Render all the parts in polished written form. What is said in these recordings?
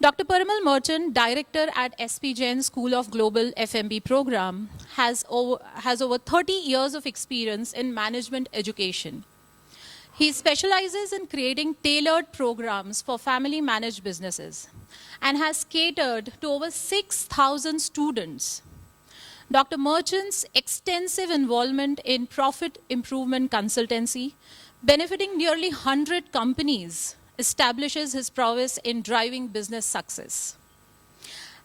Dr. Parimal Merchant, director at SP Jain School of Global FMB program, has over 30 years of experience in management education. He specializes in creating tailored programs for family managed businesses and has catered to over 6,000 students. Dr. Merchant's extensive involvement in profit improvement consultancy, benefiting nearly 100 companies, establishes his prowess in driving business success.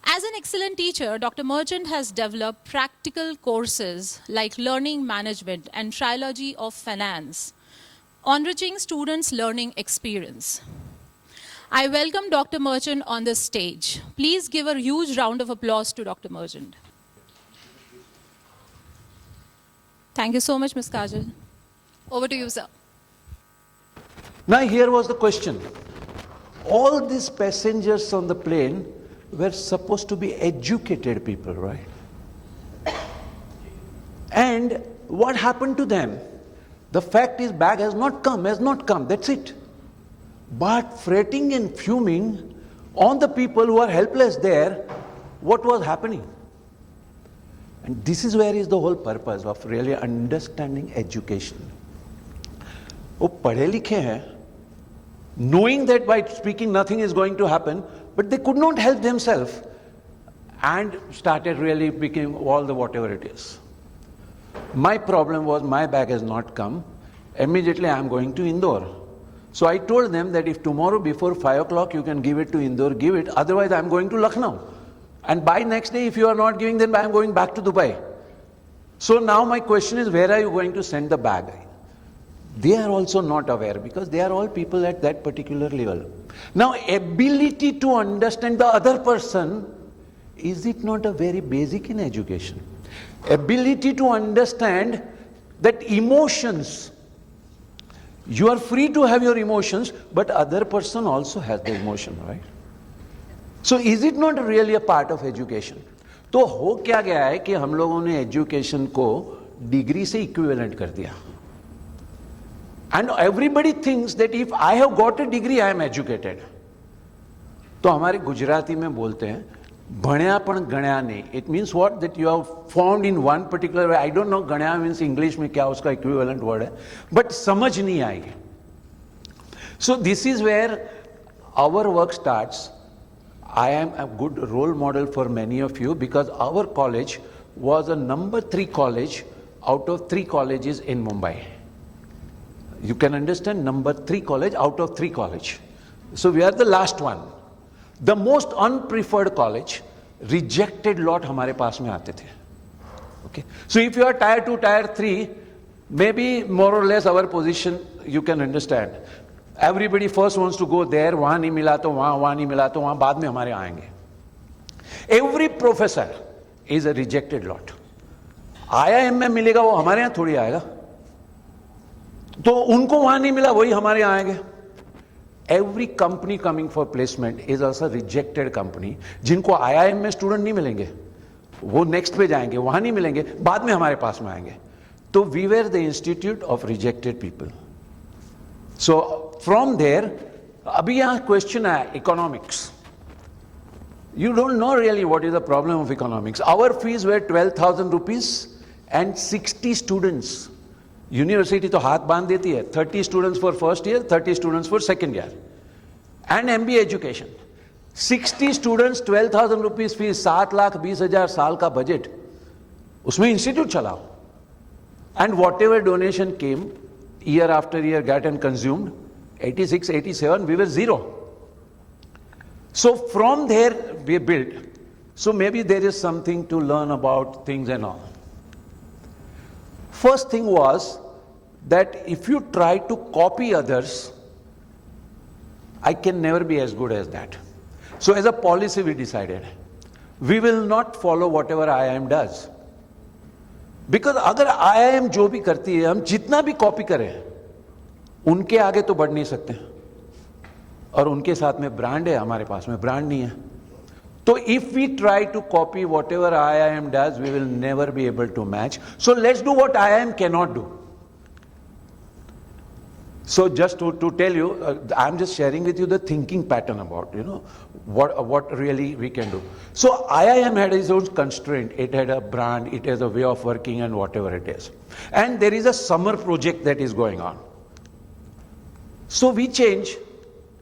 As an excellent teacher, Dr. Merchant has developed practical courses like Learning Management and Trilogy of Finance, enriching students' learning experience. I welcome Dr. Merchant on the stage. Please give a huge round of applause to Dr. Merchant. Thank you so much, Ms. Kajal. Over to you, sir. Now here was the question. All these passengers on the plane were supposed to be educated people, right? And what happened to them? The fact is, bag has not come, that's it. But fretting and fuming on the people who are helpless there, what was happening? And this is where is the whole purpose of really understanding education. वो पढ़े लिखे हैं, knowing that by speaking nothing is going to happen, but they could not help themselves and started really becoming all the whatever it is. My problem was my bag has not come. Immediately I am going to Indore. So I told them that if tomorrow before 5 o'clock you can give it to Indore, give it. Otherwise I am going to Lucknow. And by next day if you are not giving, then I am going back to Dubai. So now my question is, where are you going to send the bag? They are also not aware because they are all people at that particular level. Now ability to understand the other person, is it not a very basic in education? Ability to understand that emotions, you are free to have your emotions, but other person also has the emotion, right? So is it not really a part of education? तो हो क्या गया है कि हम लोगों ने education को डिग्री से इक्विवेलेंट कर दिया. And everybody thinks that if I have got a degree, I am educated. तो हमारे गुजराती में बोलते हैं भण्या पण गण्या नहीं. It means what? That you have found in one particular way. I don't know Ganya means English में क्या उसका equivalent word है, but समझ नहीं आई. So this is where our work starts. I am a good role model for many of you because our college was a number 3 college out of 3 colleges in Mumbai. You can understand, number 3 college out of 3 college. So we are the last one. The most unpreferred college, rejected lot हमारे पास में आते थे. Okay. So if you are tier 2, tier 3, maybe more or less our position you can understand. Everybody first wants to go there, वहाँ नहीं मिला तो वहाँ नहीं मिला तो वहाँ, बाद में हमारे आएंगे. Every professor is a rejected lot. IIM में मिलेगा वो हमारे यहाँ थोड़ी आएगा. तो उनको वहां नहीं मिला वही हमारे यहाँ आएंगे. Every company coming for placement is also rejected company. जिनको IIM में स्टूडेंट नहीं मिलेंगे वो नेक्स्ट पे जाएंगे, वहां नहीं मिलेंगे, बाद में हमारे पास में आएंगे. तो we were the institute of rejected people. So from there, अभी यहाँ क्वेश्चन है economics. You don't know really what is the problem of economics. Our fees were 12,000 rupees and 60 students. University तो हाथ बांध देती है. 30 students for first year, 30 students for second year and MBA education. 60 students, 12,000 rupees fees, 7,20,000 साल का budget, उसमें institute चलाओ. And whatever donation came year after year get and consumed. 86, 87 we were zero. So from there we build. So maybe there is something to learn about things and all. First thing was that if you try to copy others, I can never be as good as that. So as a policy we decided, we will not follow whatever IIM does. Because अगर IIM जो भी करती है, हम जितना भी copy करें, उनके आगे तो बढ़ नहीं सकते. और उनके साथ में ब्रांड है, हमारे पास में ब्रांड नहीं है. So if we try to copy whatever IIM does, we will never be able to match. So let's do what IIM cannot do. So just to tell you, I'm just sharing with you the thinking pattern about, what really we can do. So IIM had its own constraint. It had a brand, it has a way of working and whatever it is. And there is a summer project that is going on. So we change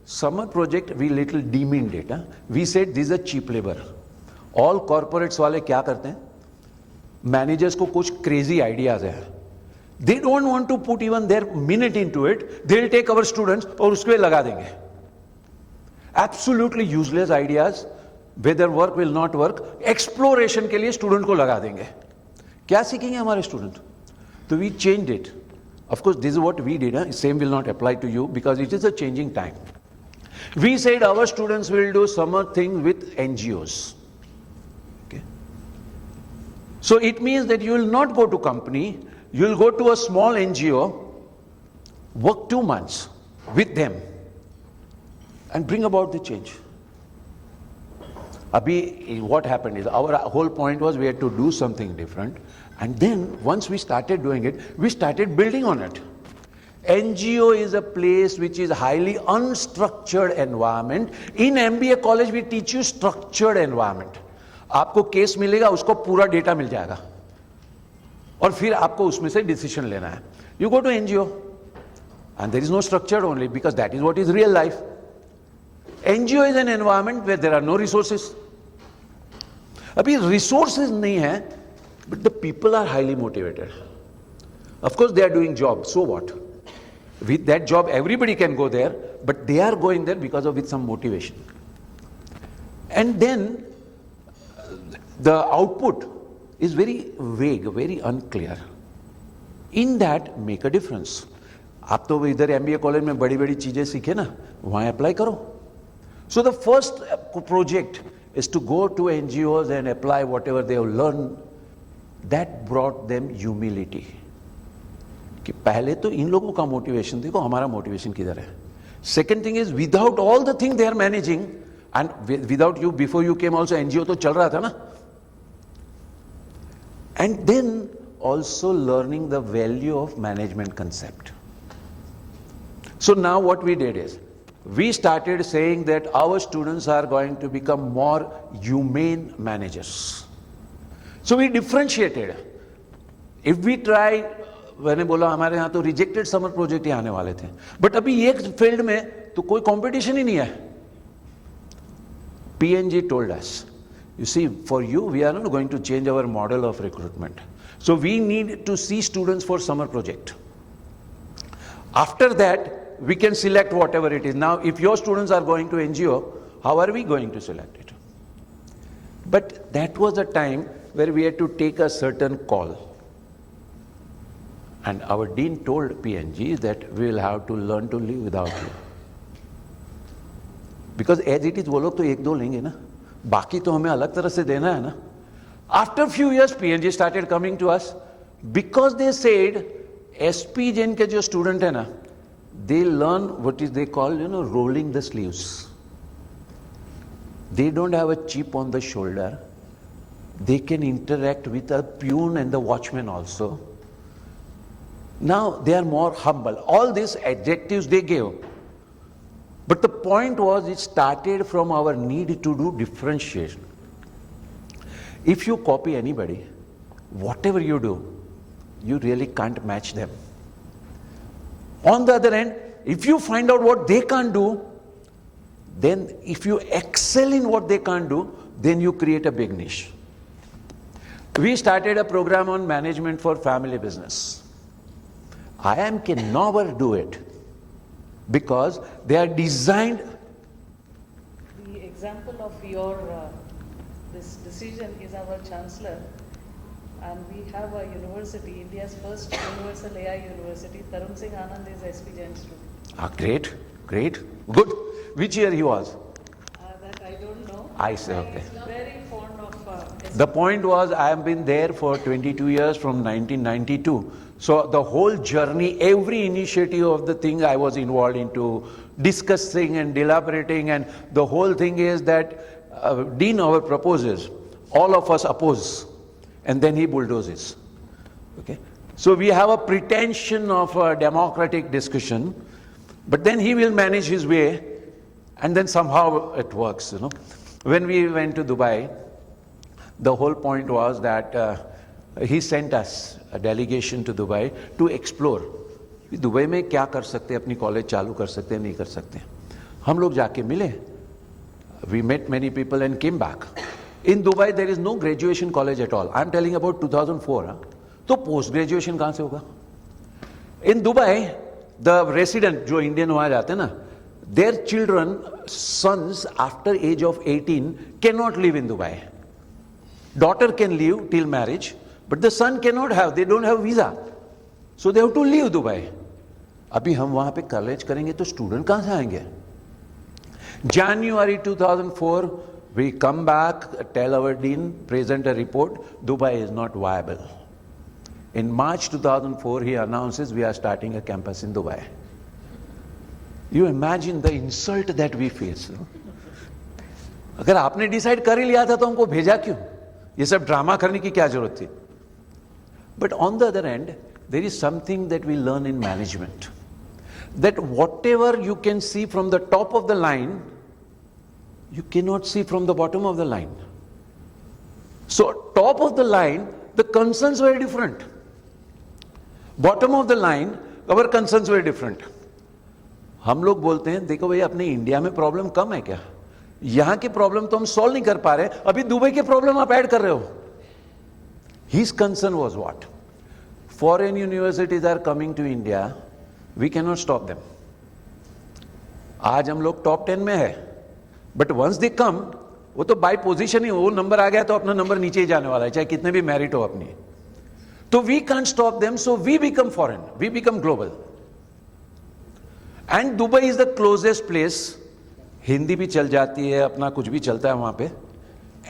summer project, we little demeaned it. We said this is a cheap labor. All corporates वाले क्या करते हैं? Managers को कुछ crazy ideas है. They don't want to put even their minute into it. They'll take our students और उसके लगा देंगे. Absolutely useless ideas, whether work will not work. Exploration के लिए student को लगा देंगे. क्या सीखेंगे हमारे student? So we changed it. Of course, this is what we did. Same will not apply to you because it is a changing time. We said our students will do summer things with NGOs. Okay. So it means that you will not go to company. You will go to a small NGO, work 2 months with them, and bring about the change. Abhi, what happened is, our whole point was we had to do something different, and then once we started doing it, we started building on it. NGO is a place which is highly unstructured environment. In MBA college, we teach you structured environment. आपको case मिलेगा, उसको पूरा data मिल जाएगा. और फिर आपको उसमें से डिसीजन लेना है. You go to NGO and there is no structure only because that is what is real life. NGO is an environment where there are no resources. अभी resources नहीं है, but the people are highly motivated. Of course they are doing job, so what? With that job everybody can go there, but they are going there because of with some motivation. And then the output is very vague, very unclear. In that, make a difference. आप तो इधर MBA college में बड़ी बड़ी चीजें सीखे ना, वहाँ अप्लाई करो. So the first project is to go to NGOs and apply whatever they have learned. That brought them humility. कि पहले तो इन लोगों का मोटिवेशन देखो, हमारा मोटिवेशन किधर है. Second thing is, without all the things they are managing, and without you, before you came also NGO तो चल रहा था ना. And then also learning the value of management concept. So now what we did is, we started saying that our students are going to become more humane managers. So we differentiated. If we try, मैंने बोला हमारे यहाँ तो rejected summer project ही आने वाले थे, but अभी एक field में तो कोई competition ही नहीं है. PNG told us, you see, for you, we are not going to change our model of recruitment. So we need to see students for summer project. After that, we can select whatever it is. Now, if your students are going to NGO, how are we going to select it? But that was a time where we had to take a certain call. And our dean told PNG that we will have to learn to live without you. Because as it is, वो लोग तो एक दो लेंगे ना. बाकी तो हमें अलग तरह से देना है ना. After a few years, PNG started coming to us because they said, SP Jain के जो student है ना, they learn what is they call, rolling the sleeves. They don't have a chip on the shoulder. They can interact with the peon and the watchman also. Now they are more humble. All these adjectives they gave. But the point was, it started from our need to do differentiation. If you copy anybody, whatever you do, you really can't match them. On the other hand, if you find out what they can't do, then if you excel in what they can't do, then you create a big niche. We started a program on management for family business. IIM can never do it because they are designed. The example of your this decision is our chancellor, and we have a university, India's first universal AI university. Tarun Singh Anand is SP Jain student. Great, great, good. Which year he was? That I don't know. I say, okay. He's very fond of The point was, I have been there for 22 years from 1992. So the whole journey, every initiative of the thing I was involved into, discussing and deliberating, and the whole thing is that Dean our proposes, all of us oppose, and then he bulldozes. Okay? So we have a pretension of a democratic discussion, But then he will manage his way, and then somehow it works, you know. When we went to Dubai, the whole point was that he sent us a delegation to Dubai to explore. Dubai में क्या कर सकते हैं, अपनी college चालू कर सकते हैं, नहीं कर सकते. हम लोग जाके मिले. We met many people and came back. In Dubai there is no graduation college at all. I am telling about 2004. तो post graduation कहाँ से होगा? In Dubai, the resident जो Indian वहाँ जाते हैं ना, their children, sons after age of 18 cannot live in Dubai. Daughter can live till marriage, but the son cannot have. They don't have visa, so they have to leave Dubai. अभी हम वहाँ पे college करेंगे तो student कहाँ से आएंगे? January 2004, we come back, tell our dean, present a report, Dubai is not viable. In March 2004, he announces we are starting a campus in Dubai. You imagine the insult that we face. अगर आपने decide कर ही लिया था तो हमको भेजा क्यों? ये सब ड्रामा करने की क्या जरूरत थी? But on the other end, there is something that we learn in management. That whatever you can see from the top of the line, you cannot see from the bottom of the line. So top of the line, the concerns were different. Bottom of the line, our concerns were different. हम लोग बोलते हैं देखो भाई अपने India में problem कम है क्या? यहां की प्रॉब्लम तो हम सॉल्व नहीं कर पा रहे, अभी दुबई के प्रॉब्लम आप ऐड कर रहे हो. His concern was what? Foreign universities are coming to India. We cannot stop them. आज हम लोग टॉप 10 में है, बट वंस दे कम, वो तो बाय पोजीशन ही, वो नंबर आ गया तो अपना नंबर नीचे ही जाने वाला है, चाहे कितने भी मेरिट हो अपनी. तो we can't stop them, so we become foreign, we become global. And Dubai is the closest place. Hindi भी चल जाती है, अपना कुछ भी चलता है वहां पे.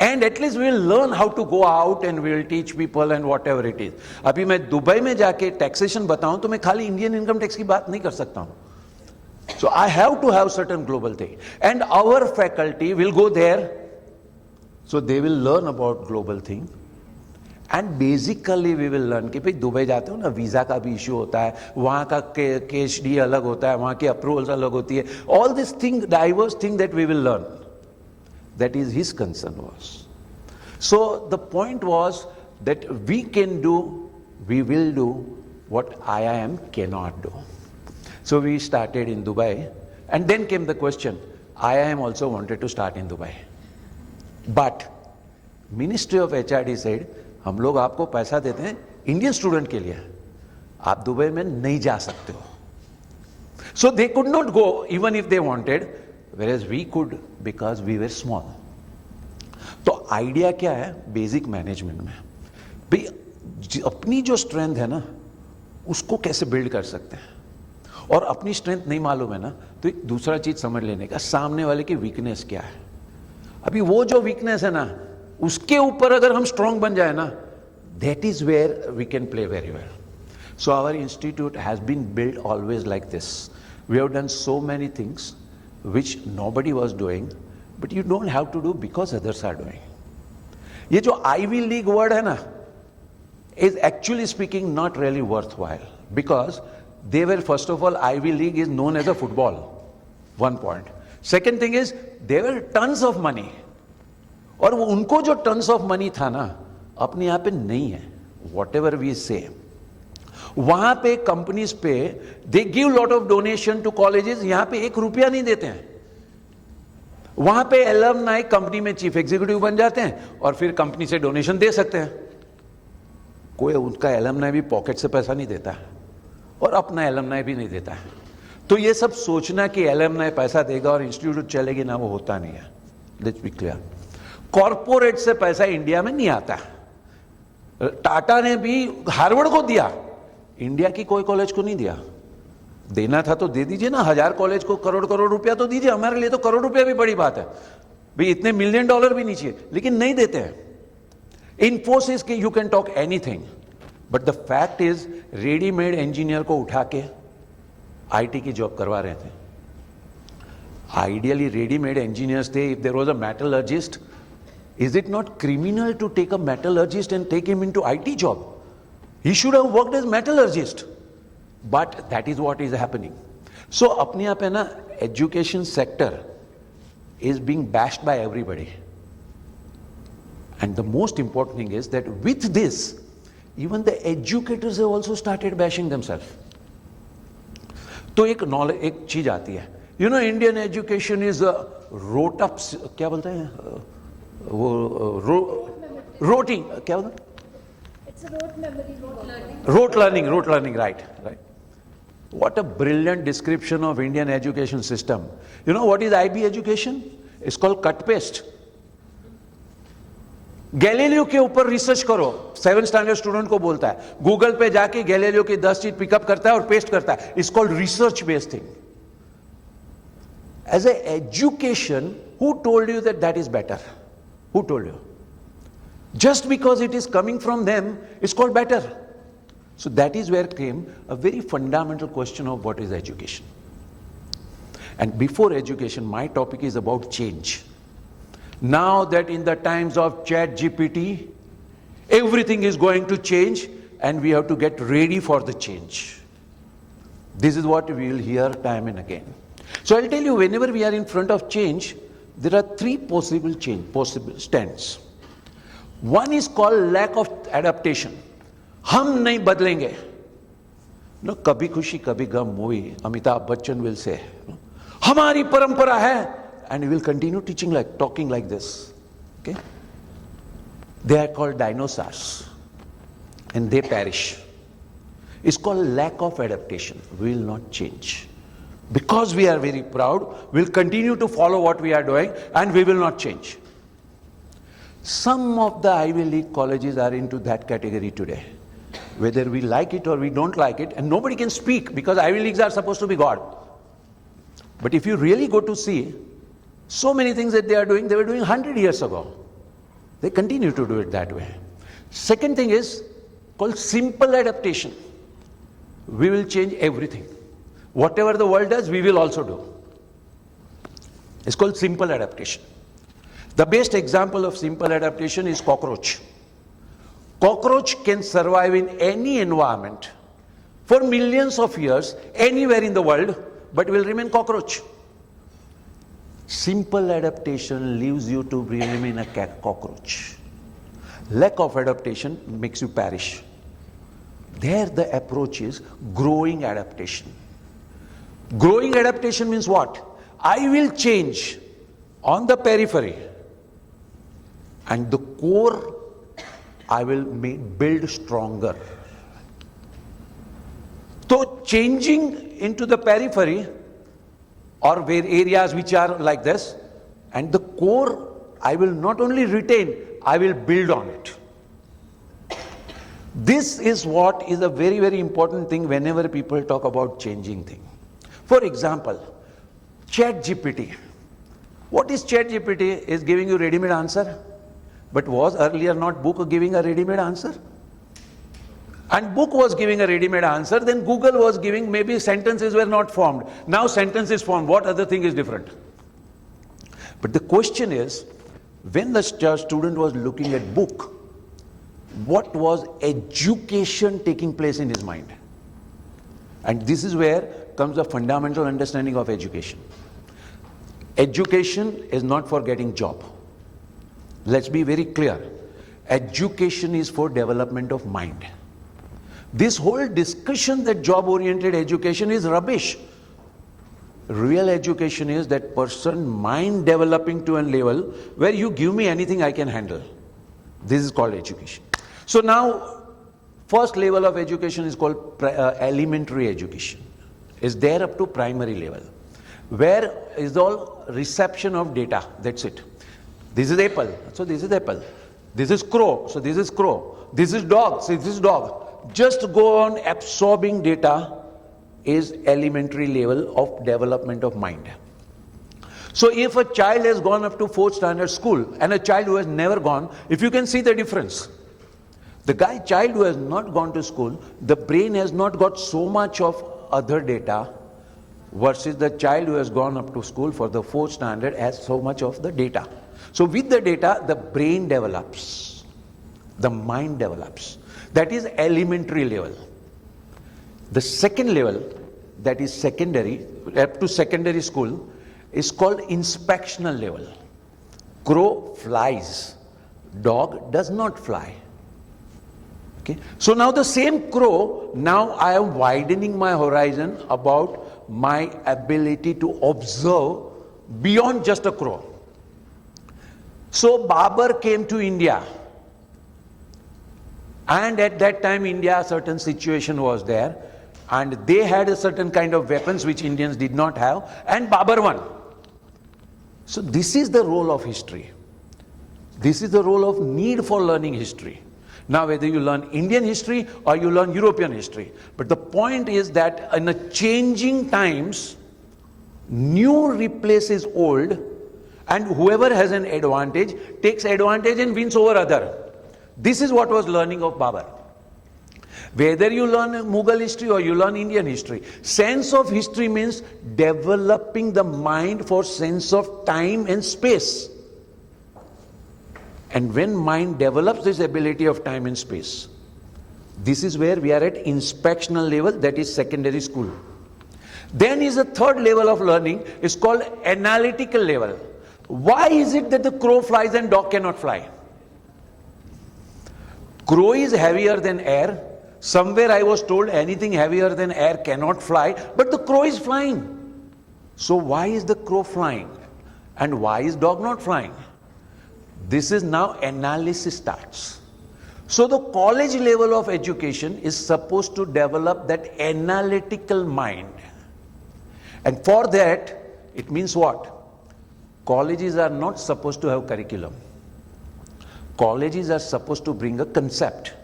And at least we will learn how to go out and we will teach people and whatever it is. अभी मैं दुबई में जाके टैक्सेशन बताऊं तो मैं खाली इंडियन इनकम टैक्स की बात नहीं कर सकता हूं. So I have to have certain global thing, and our faculty will go there, so they will learn about global thing, and basically we will learn कि भाई दुबई जाते हो ना, वीजा का भी इश्यू होता है, वहाँ का केस डी अलग होता है, वहाँ की अप्रूवल्स अलग होती है. All this thing, diverse thing that we will learn. That is his concern was. So the point was that we can do, we will do what IIM cannot do. So we started in Dubai, and then came the question, IIM also wanted to start in Dubai. But Ministry of HRD said, हम लोग आपको पैसा देते हैं Indian student के लिए, आप Dubai में नहीं जा सकते हो. So they could not go even if they wanted, whereas we could because we were small. तो आइडिया क्या है बेसिक मैनेजमेंट में? भाई अपनी जो स्ट्रेंथ है ना, उसको कैसे बिल्ड कर सकते हैं. और अपनी स्ट्रेंथ नहीं मालूम है ना, तो एक दूसरा चीज समझ लेने का, सामने वाले की वीकनेस क्या है. अभी वो जो वीकनेस है ना, उसके ऊपर अगर हम स्ट्रांग बन जाए ना, that is where we can play very well. So our institute has been build always like this. We have done so many things which nobody was doing, but you don't have to do because others are doing. ये जो Ivy League word है ना, is actually speaking not really worthwhile, because they were, first of all, Ivy League is known as a football. One point. Second thing is, there were tons of money. और वो उनको जो tons of money था ना, अपने यहाँ पे नहीं है. Whatever we say. वहां पे कंपनीज पे they give lot of donation to colleges, यहां पे 1 रुपया नहीं देते हैं. वहां पे एलमनाई कंपनी में चीफ एग्जीक्यूटिव बन जाते हैं और फिर कंपनी से डोनेशन दे सकते हैं. कोई उनका एलमनाई भी पॉकेट से पैसा नहीं देता है और अपना एलमनाई भी नहीं देता है. तो ये सब सोचना कि एलमनाई पैसा देगा और इंस्टीट्यूट चलेगी ना, वो होता नहीं है. Let's be clear. कॉर्पोरेट से पैसा इंडिया में नहीं आता. टाटा ने भी हार्वर्ड को दिया, इंडिया की कोई कॉलेज को नहीं दिया. देना था तो दे दीजिए ना, 1000 कॉलेज को करोड़ करोड़ रुपया तो दीजिए. हमारे लिए तो करोड़ रुपया भी बड़ी बात है भाई, इतने $1 मिलियन भी नहीं चाहिए, लेकिन नहीं देते हैं. इन्फोसिस की you can talk anything, but the fact is readymade engineer को उठा के आईटी की जॉब करवा रहे थे. आइडियली रेडीमेड इंजीनियर्स थे. If there was a metallurgist, is it not criminal to take a metallurgist and take him into IT job? He should have worked as metallurgist, but that is what is happening. So अपने आप है ना, education sector is being bashed by everybody. And the most important thing is that with this, even the educators have also started bashing themselves. तो एक चीज आती है, you know, Indian education is a rote up, क्या बोलते हैं वो roting, क्या बोलते हैं? It's a rote memory. Rote learning, right. What a brilliant description of Indian education system. You know what is IB education? It's called cut paste. Galileo के ऊपर research करो, 7th स्टैंडर्ड स्टूडेंट को बोलता है, Google पे जाके Galileo की 10 चीज पिकअप करता है और पेस्ट करता है. It's called research based thing. As an education, who told you that that is better? Who told you? Just because it is coming from them, it's called better. So that is where came a very fundamental question of what is education. And before education, my topic is about change. Now that in the times of Chat GPT, everything is going to change and we have to get ready for the change. This is what we will hear time and again. So I'll tell you, whenever we are in front of change, there are three possible stands. One is called lack of adaptation. हम नहीं बदलेंगे. No, कभी खुशी कभी गम movie, Amitabh Bachchan will say, हमारी परंपरा है, and he will continue talking like this. Okay? They are called dinosaurs, and they perish. It's called lack of adaptation. We will not change. Because we are very proud, we'll continue to follow what we are doing, and we will not change. Some of the Ivy League colleges are into that category today. Whether we like it or we don't like it, and nobody can speak because Ivy Leagues are supposed to be God. But if you really go to see, so many things that they are doing, they were doing 100 years ago. They continue to do it that way. Second thing is called simple adaptation. We will change everything. Whatever the world does, we will also do. It's called simple adaptation. The best example of simple adaptation is cockroach. Cockroach can survive in any environment for millions of years, anywhere in the world, but will remain cockroach. Simple adaptation leaves you to remain a cockroach. Lack of adaptation makes you perish. There the approach is growing adaptation. Growing adaptation means what? I will change on the periphery, and the core I will build stronger. So changing into the periphery or where areas which are like this, and the core I will not only retain, I will build on it. This is what is a very, very important thing whenever people talk about changing things. For example, Chat GPT. What is Chat GPT? Is giving you ready-made answer. But was earlier not book giving a ready-made answer? And book was giving a ready-made answer, then Google was giving, maybe sentences were not formed. Now sentence is formed. What other thing is different? But the question is, when the student was looking at book, what was education taking place in his mind? And this is where comes the fundamental understanding of education. Education is not for getting job. Let's be very clear. Education is for development of mind. This whole discussion that job-oriented education is rubbish. Real education is that person mind developing to a level where you give me anything I can handle. This is called education. So now, first level of education is called elementary education. It's there up to primary level, where is all reception of data. That's it. This is apple, so this is apple. This is crow, so this is crow. This is dog, so this is dog. Just go on absorbing data is elementary level of development of mind. So if a child has gone up to 4th standard school and a child who has never gone, if you can see the difference. The child who has not gone to school, the brain has not got so much of other data versus the child who has gone up to school for the 4th standard has so much of the data. So with the data, the brain develops, the mind develops. That is elementary level. The second level that is secondary, up to secondary school, is called inspectional level. Crow flies, dog does not fly. Okay? So now the same crow, now I am widening my horizon about my ability to observe beyond just a crow. So Babur came to India, and at that time India, a certain situation was there, and they had a certain kind of weapons which Indians did not have, and Babur won. So this is the role of history. This is the role of need for learning history. Now whether you learn Indian history or you learn European history, but the point is that in a changing times, new replaces old, and whoever has an advantage takes advantage and wins over other. This is what was learning of Babur. Whether you learn Mughal history or you learn Indian history, sense of history means developing the mind for sense of time and space. And when mind develops this ability of time and space, this is where we are at inspectional level, that is secondary school. Then is a third level of learning, is called analytical level. Why is it that the crow flies and dog cannot fly? Crow is heavier than air. Somewhere I was told anything heavier than air cannot fly, but the crow is flying. So why is the crow flying? And why is dog not flying? This is now analysis starts. So the college level of education is supposed to develop that analytical mind. And for that, it means what? Colleges are not supposed to have curriculum. Colleges are supposed to bring a concept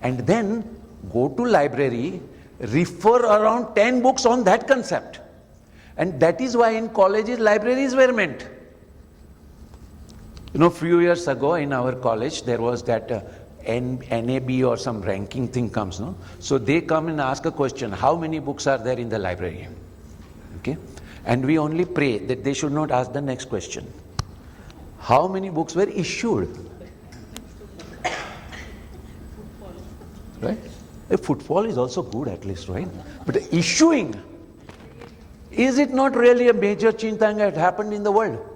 and then go to library, refer around 10 books on that concept. And that is why in colleges, libraries were meant. You know, few years ago in our college, there was that NAB or some ranking thing comes, no? So they come and ask a question, how many books are there in the library? Okay? And we only pray that they should not ask the next question. How many books were issued? Right? A footfall is also good at least, right? But issuing, is it not really a major change that had happened in the world?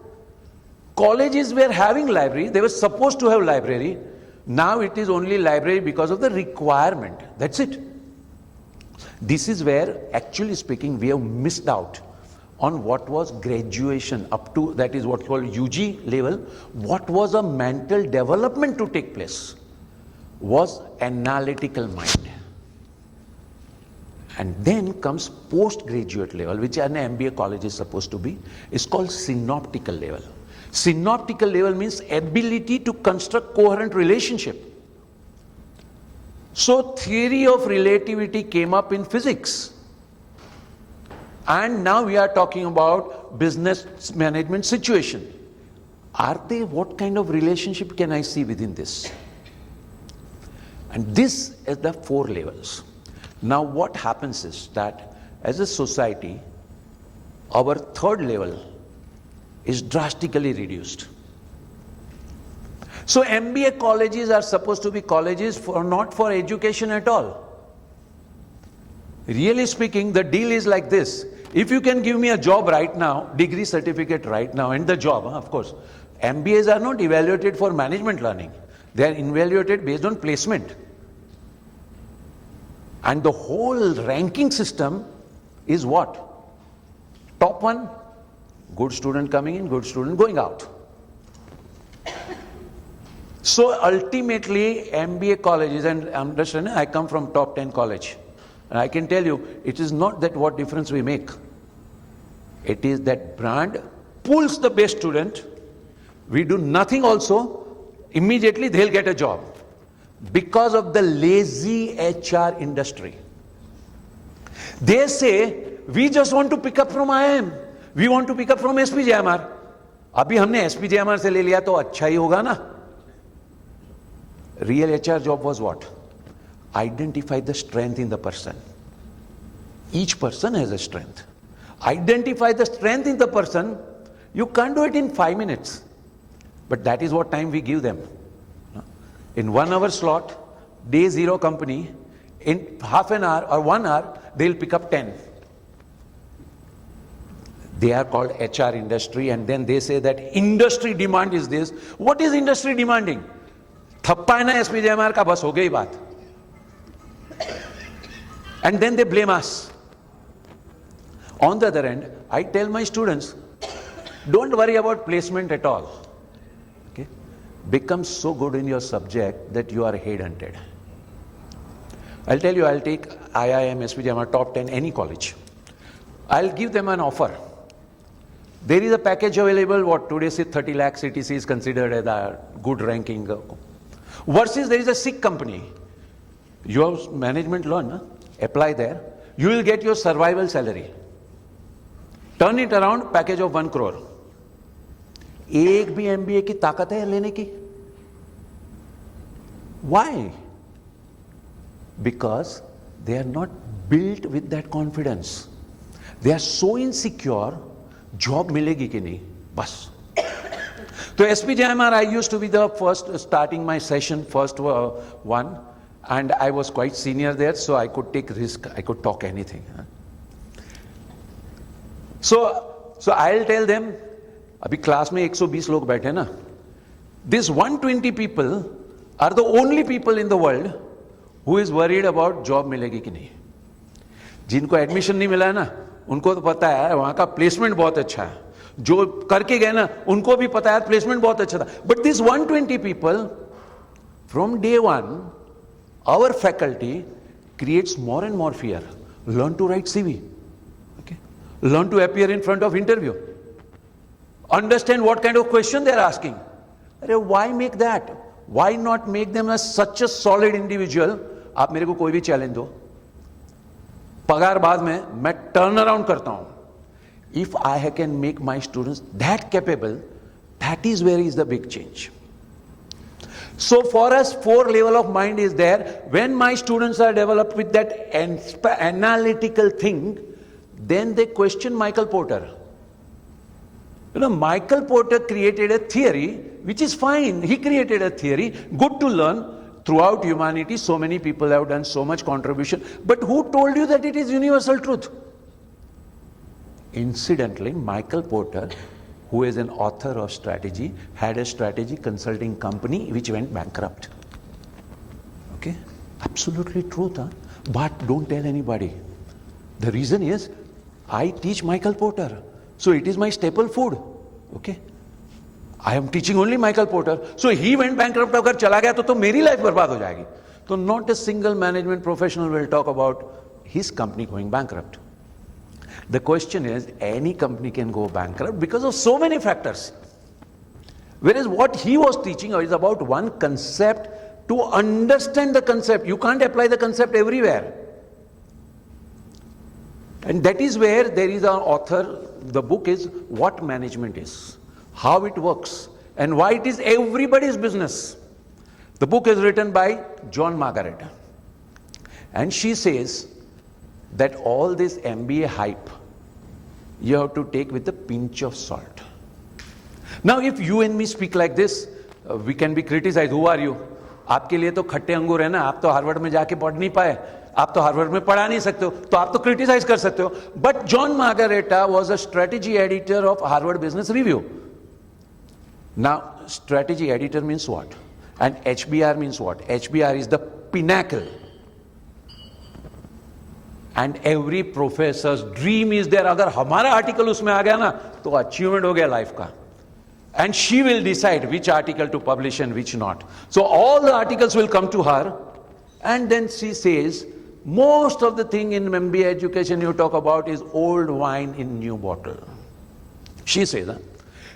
Colleges were having library, they were supposed to have library. Now it is only library because of the requirement. That's it. This is where, actually speaking, we have missed out on what was graduation up to, that is what called UG level. What was a mental development to take place was analytical mind. And then comes postgraduate level, which an MBA college is supposed to be, is called synoptical level. Synoptical level means ability to construct coherent relationship. So theory of relativity came up in physics. And now we are talking about business management situation. Are they, what kind of relationship can I see within this? And this is the 4 levels. Now what happens is that as a society, our 3rd level is drastically reduced. So MBA colleges are supposed to be colleges for not for education at all. Really speaking, the deal is like this. If you can give me a job right now, degree certificate right now, and the job, of course, MBAs are not evaluated for management learning. They are evaluated based on placement. And the whole ranking system is what? Top 1, good student coming in, good student going out. So ultimately, MBA colleges, and understand, I come from top 10 college. And I can tell you, it is not that what difference we make. It is that brand pulls the best student. We do nothing also, immediately they'll get a job. Because of the lazy HR industry. They say, we just want to pick up from IIM. We want to pick up from SPJMR. अभी हमने SPJMR से ले लिया तो अच्छा ही होगा ना? Real HR job was what? Identify the strength in the person. Each person has a strength. Identify the strength in the person. You can't do it in 5 minutes. But that is what time we give them. In 1 hour slot, day 0 company, in half an hour or 1 hour, they'll pick up 10. They are called HR industry, and then they say that industry demand is this. What is industry demanding? Thappa hai na SPJMR ka, bas ho gayi baat. And then they blame us. On the other hand, I tell my students, don't worry about placement at all. Okay? Become so good in your subject that you are headhunted. I'll tell you, I'll take IIM, SPJMR, top 10, any college. I'll give them an offer. There is a package available, what today say 30 lakhs CTC is considered as a good ranking. Versus there is a sick company. Your management learn, apply there. You will get your survival salary. Turn it around, package of 1 crore. एक भी MBA की ताकत है लेने की? Why? Because they are not built with that confidence. They are so insecure, job मिलेगी कि नहीं, बस. So SPJMR, I used to be the first, starting my session, first one, and I was quite senior there, so I could take risk, I could talk anything. So I'll tell them, अभी class में 120 लोग बैठे ना, these 120 people are the only people in the world who is worried about job मिलेगी कि नहीं. जिनको admission नहीं मिला है ना, उनको तो पता है वहां का प्लेसमेंट बहुत अच्छा है. जो करके गए ना, उनको भी पता है प्लेसमेंट बहुत अच्छा था. But these 120 people, from day one, our faculty creates more and more fear. Learn to write CV. Okay? Learn to appear in front of interview. Understand what kind of question they are asking. Why make that? Why not make them as such a solid individual? आप मेरे को कोई भी challenge दो, पगार बाद में मैं टर्न अराउंड करता हूं. If I can make my students that capable, that is where is the big change. So for us, 4 level of mind is there. When my students are developed with that analytical thing, then they question Michael Porter. You know, Michael Porter created a theory, which is fine. He created a theory, good to learn. Throughout humanity, so many people have done so much contribution. But who told you that it is universal truth? Incidentally, Michael Porter, who is an author of strategy, had a strategy consulting company which went bankrupt. Okay? Absolutely truth, huh? But don't tell anybody. The reason is, I teach Michael Porter. So it is my staple food. Okay? I am teaching only Michael Porter. So he went bankrupt, अगर चला गया तो मेरी life बर्बाद हो जाएगी. So not a single management professional will talk about his company going bankrupt. The question is, any company can go bankrupt because of so many factors. Whereas what he was teaching is about one concept. To understand the concept, you can't apply the concept everywhere. And that is where there is an author, the book is What Management Is, how it works, and why it is everybody's business. The book is written by John Margaret. And she says that all this MBA hype, you have to take with a pinch of salt. Now if you and me speak like this, we can be criticized. Who are you? आपके लिए तो खट्टे अंगूर है ना, आप तो Harvard में जाके पढ़ नहीं पाए, आप तो हार्वर्ड में पढ़ा नहीं सकते हो, तो आप तो क्रिटिसाइज कर सकते हो. But John Margareta was a strategy editor of Harvard Business Review. Now strategy editor means what? And HBR means what? HBR is the pinnacle. And every professor's dream is there. अगर हमारा article उसमें आ गया ना, तो achievement हो गया life का. And she will decide which article to publish and which not. So all the articles will come to her, and then she says, most of the thing in MBA education you talk about is old wine in new bottle. She says that.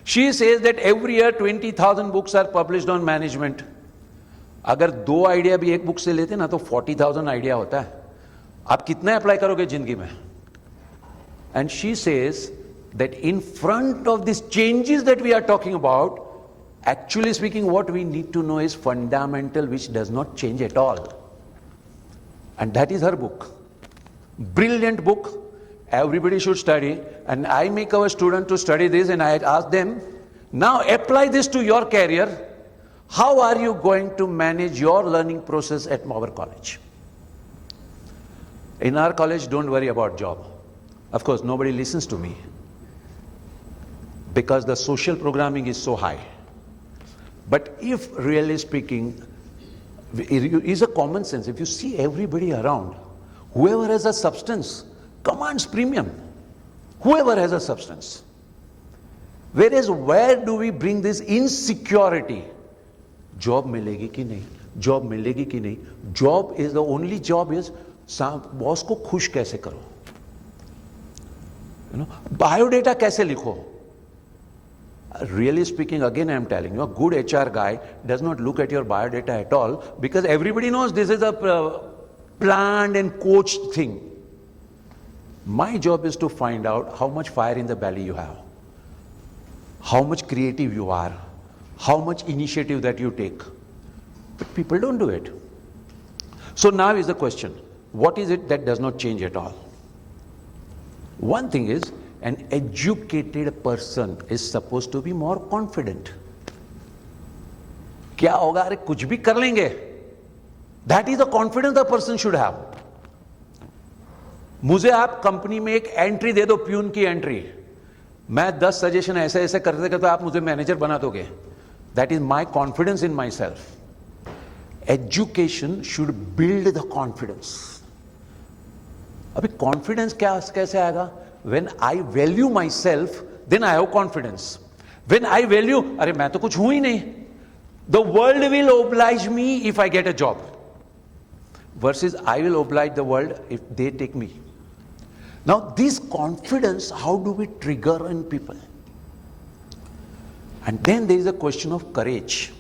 She says that every year 20,000 books are published on management. अगर 2 idea भी एक book से लेते ना, तो 40,000 idea होता है. आप कितना अप्लाई करोगे जिंदगी में? And she says that in front of these changes that we are talking about, actually speaking, what we need to know is fundamental, which does not change at all. And that is her book. Brilliant book. Everybody should study. And I make our students to study this, and I ask them, now apply this to your career. How are you going to manage your learning process at our college? In our college, don't worry about job. Of course, nobody listens to me. because the social programming is so high. But if really speaking, it is a common sense. If you see everybody around, whoever has a substance commands premium. Whoever has a substance. Whereas where do we bring this insecurity? Job milegi ki nahi? Job milegi ki nahi? Job is the only job is boss ko khush kaise karo? Biodata kaise likho? Really speaking, again I am telling you, a good HR guy does not look at your biodata at all, because everybody knows this is a planned and coached thing. My job is to find out how much fire in the belly you have, how much creative you are, how much initiative that you take. But people don't do it. So now is the question, what is it that does not change at all? One thing is, an educated person is supposed to be more confident. क्या होगा, अरे कुछ भी कर लेंगे. That is the confidence the person should have. मुझे आप company में एक एंट्री दे दो, प्यून की एंट्री, मैं 10 सजेशन ऐसे ऐसे करते करते आप मुझे मैनेजर बना दोगे. That is my confidence in myself. Education should build the confidence. अभी confidence कैसे आएगा? When I value myself, then I have confidence. When I value, अरे मैं तो कुछ हूं ही नहीं, the world will oblige me if I get a job, versus I will oblige the world if they take me. Now this confidence, how do we trigger in people? And then there is a question of courage.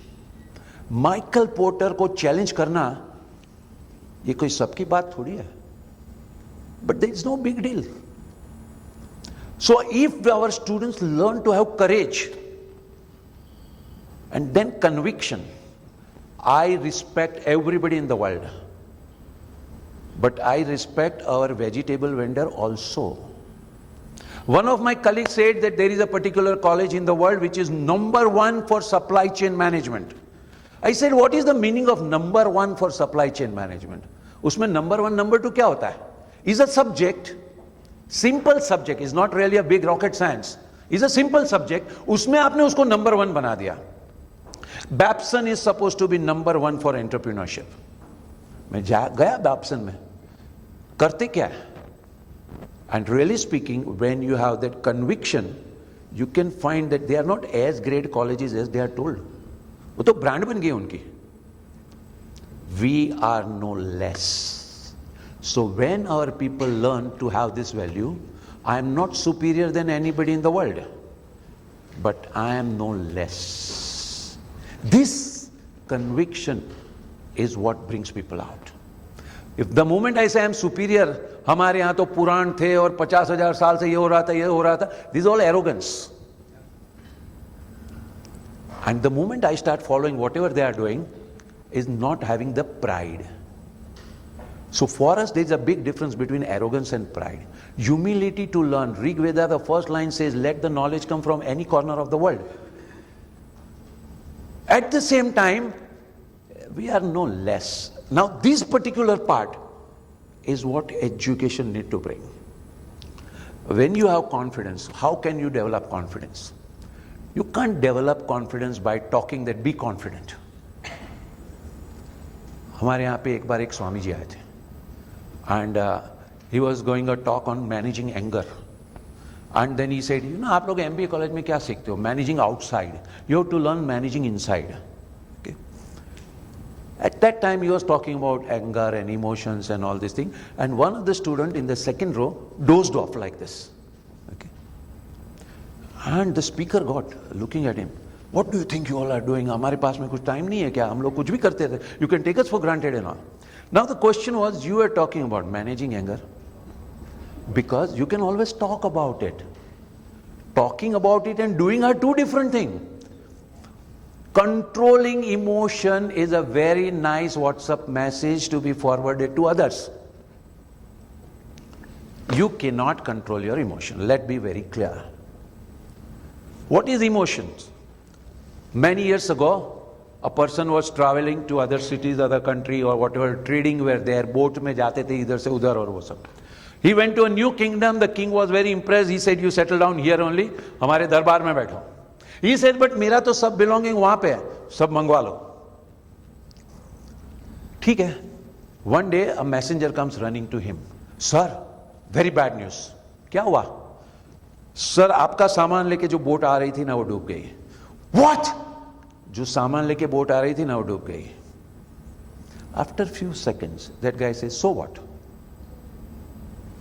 Michael porter को challenge करना ये कोई सबकी बात थोड़ी है, but there is no big deal. So if our students learn to have courage and then conviction, I respect everybody in the world, but I respect our vegetable vendor also. One of my colleagues said that there is a particular college in the world which is #1 for supply chain management. I said, what is the meaning of #1 for supply chain management? उसमें #1, #2 क्या होता है? Is a subject, simple subject, is not really a big rocket science, is a simple subject, उसमें आपने उसको #1 बना दिया. Babson is supposed to be #1 for entrepreneurship. मैं गया Babson में, करते क्या है? And really speaking, when you have that conviction, you can find that they are not as great colleges as they are told. वो तो ब्रांड बन गई उनकी. We are no less. So when our people learn to have this value, I am not superior than anybody in the world, but I am no less. This conviction is what brings people out. If the moment I say I am superior, हमारे यहाँ तो पुराण थे और 50,000 साल से ये हो रहा था, ये हो रहा था, this is all arrogance. And the moment I start following whatever they are doing, is not having the pride. So for us, there is a big difference between arrogance and pride. Humility to learn. Rig Veda, the first line says, let the knowledge come from any corner of the world. At the same time, we are no less. Now this particular part is what education need to bring. When you have confidence, how can you develop confidence? You can't develop confidence by talking that be confident. हमारे यहाँ पे एक बार एक स्वामी जी आए थे, and he was going a talk on managing anger, and then he said, you know, आप लोग MBA college में क्या सीखते हो? Managing outside. You have to learn managing inside. Okay. At that time, he was talking about anger and emotions and all these things, and one of the students in the second row dozed off like this. And the speaker got looking at him. What do you think you all are doing? हमारे पास में कुछ time नहीं है क्या? हम लोग कुछ भी करते थे. You can take us for granted and all. Now the question was, you were talking about managing anger, because you can always talk about it. Talking about it and doing are two different things. Controlling emotion is a very nice WhatsApp message to be forwarded to others. You cannot control your emotion. Let's be very clear. What is emotions? Many years ago, a person was traveling to other cities, other country or whatever, trading where their boat में जाते थे इधर से उधर और वो सब. He went to a new kingdom. The king was very impressed. He said, you settle down here only. हमारे दरबार में बैठो. He said, but मेरा तो सब belonging वहां पे है. सब मंगवा लो. ठीक है. One day a messenger comes running to him. Sir, very bad news. क्या हुआ? सर आपका सामान लेके जो बोट आ रही थी ना वो डूब गई. What? जो सामान लेके बोट आ रही थी ना वो डूब गई. After few seconds, that guy says, so what?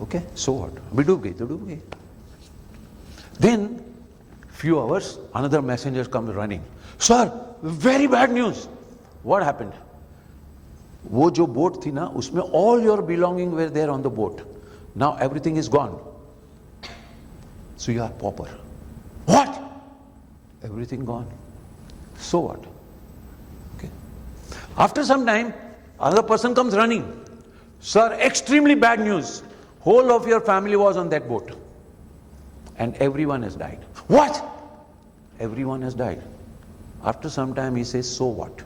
Okay, so what? अभी डूब गई तो डूब गई. Then, few hours, another messenger comes running. Sir, very bad news. What happened? वो जो बोट थी ना उसमें all your belonging were there on the boat. Now everything is gone. So you are pauper. What? Everything gone. So what? Okay. After some time, another person comes running. Sir, extremely bad news. Whole of your family was on that boat. And everyone has died. What? Everyone has died. After some time he says, so what?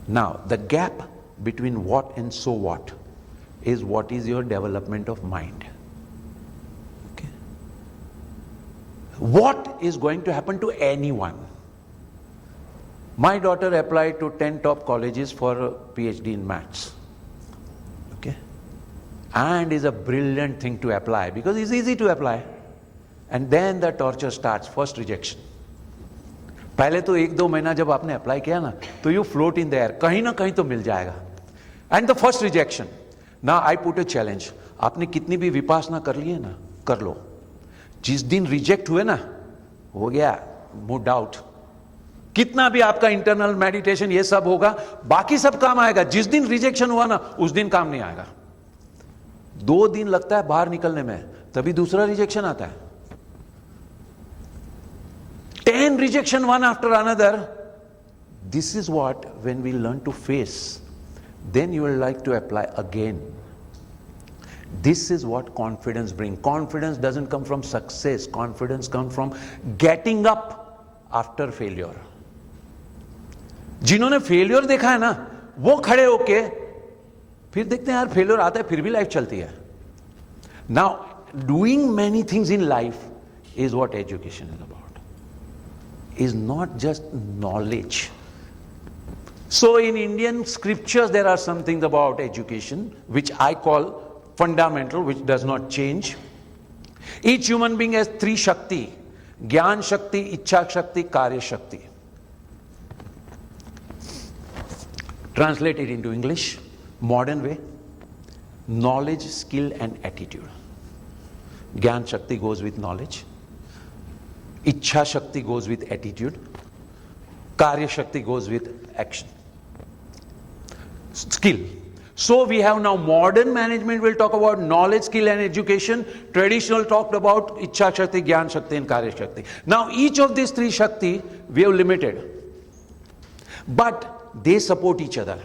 Now, the gap between what and so what is your development of mind. Okay. What is going to happen to anyone? My daughter applied to 10 top colleges for a PhD in maths. Okay. And is a brilliant thing to apply because it's easy to apply. And then the torture starts, first rejection. पहले तो 1-2 महीना जब आपने apply किया ना तो you float in the air, कहीं ना कहीं तो मिल जाएगा. And the first rejection. Now I put a challenge. आपने कितनी भी विपासना कर ली है ना, कर लो. जिस दिन रिजेक्ट हुए ना, हो गया, मूड आउट. कितना भी आपका इंटरनल मेडिटेशन ये सब होगा, बाकी सब काम आएगा. जिस दिन रिजेक्शन हुआ ना उस दिन काम नहीं आएगा. 2 दिन लगता है बाहर निकलने में, तभी दूसरा रिजेक्शन आता है. 10 rejection one after another. This is what, when we learn to face, then you will like to apply again. This is what confidence brings. Confidence doesn't come from success. Confidence comes from getting up after failure. जिन्होंने failure देखा है ना वो खड़े होके फिर देखते हैं यार फेलियर आता है फिर भी लाइफ चलती है. Now, doing many things in life is what education is about. Is not just knowledge. So in Indian scriptures there are some things about education which I call fundamental, which does not change. Each human being has 3 Shakti: Gyan Shakti, Ichha Shakti, Karya Shakti. Translated into English, modern way: knowledge, skill and attitude. Gyan Shakti goes with knowledge. Ichha Shakti goes with attitude. Karya Shakti goes with action. Skill. So we have now modern management will talk about knowledge, skill and education. Traditional talked about Ichha Shakti, Gyan Shakti and Karya Shakti. Now each of these 3 Shakti we have limited. But they support each other.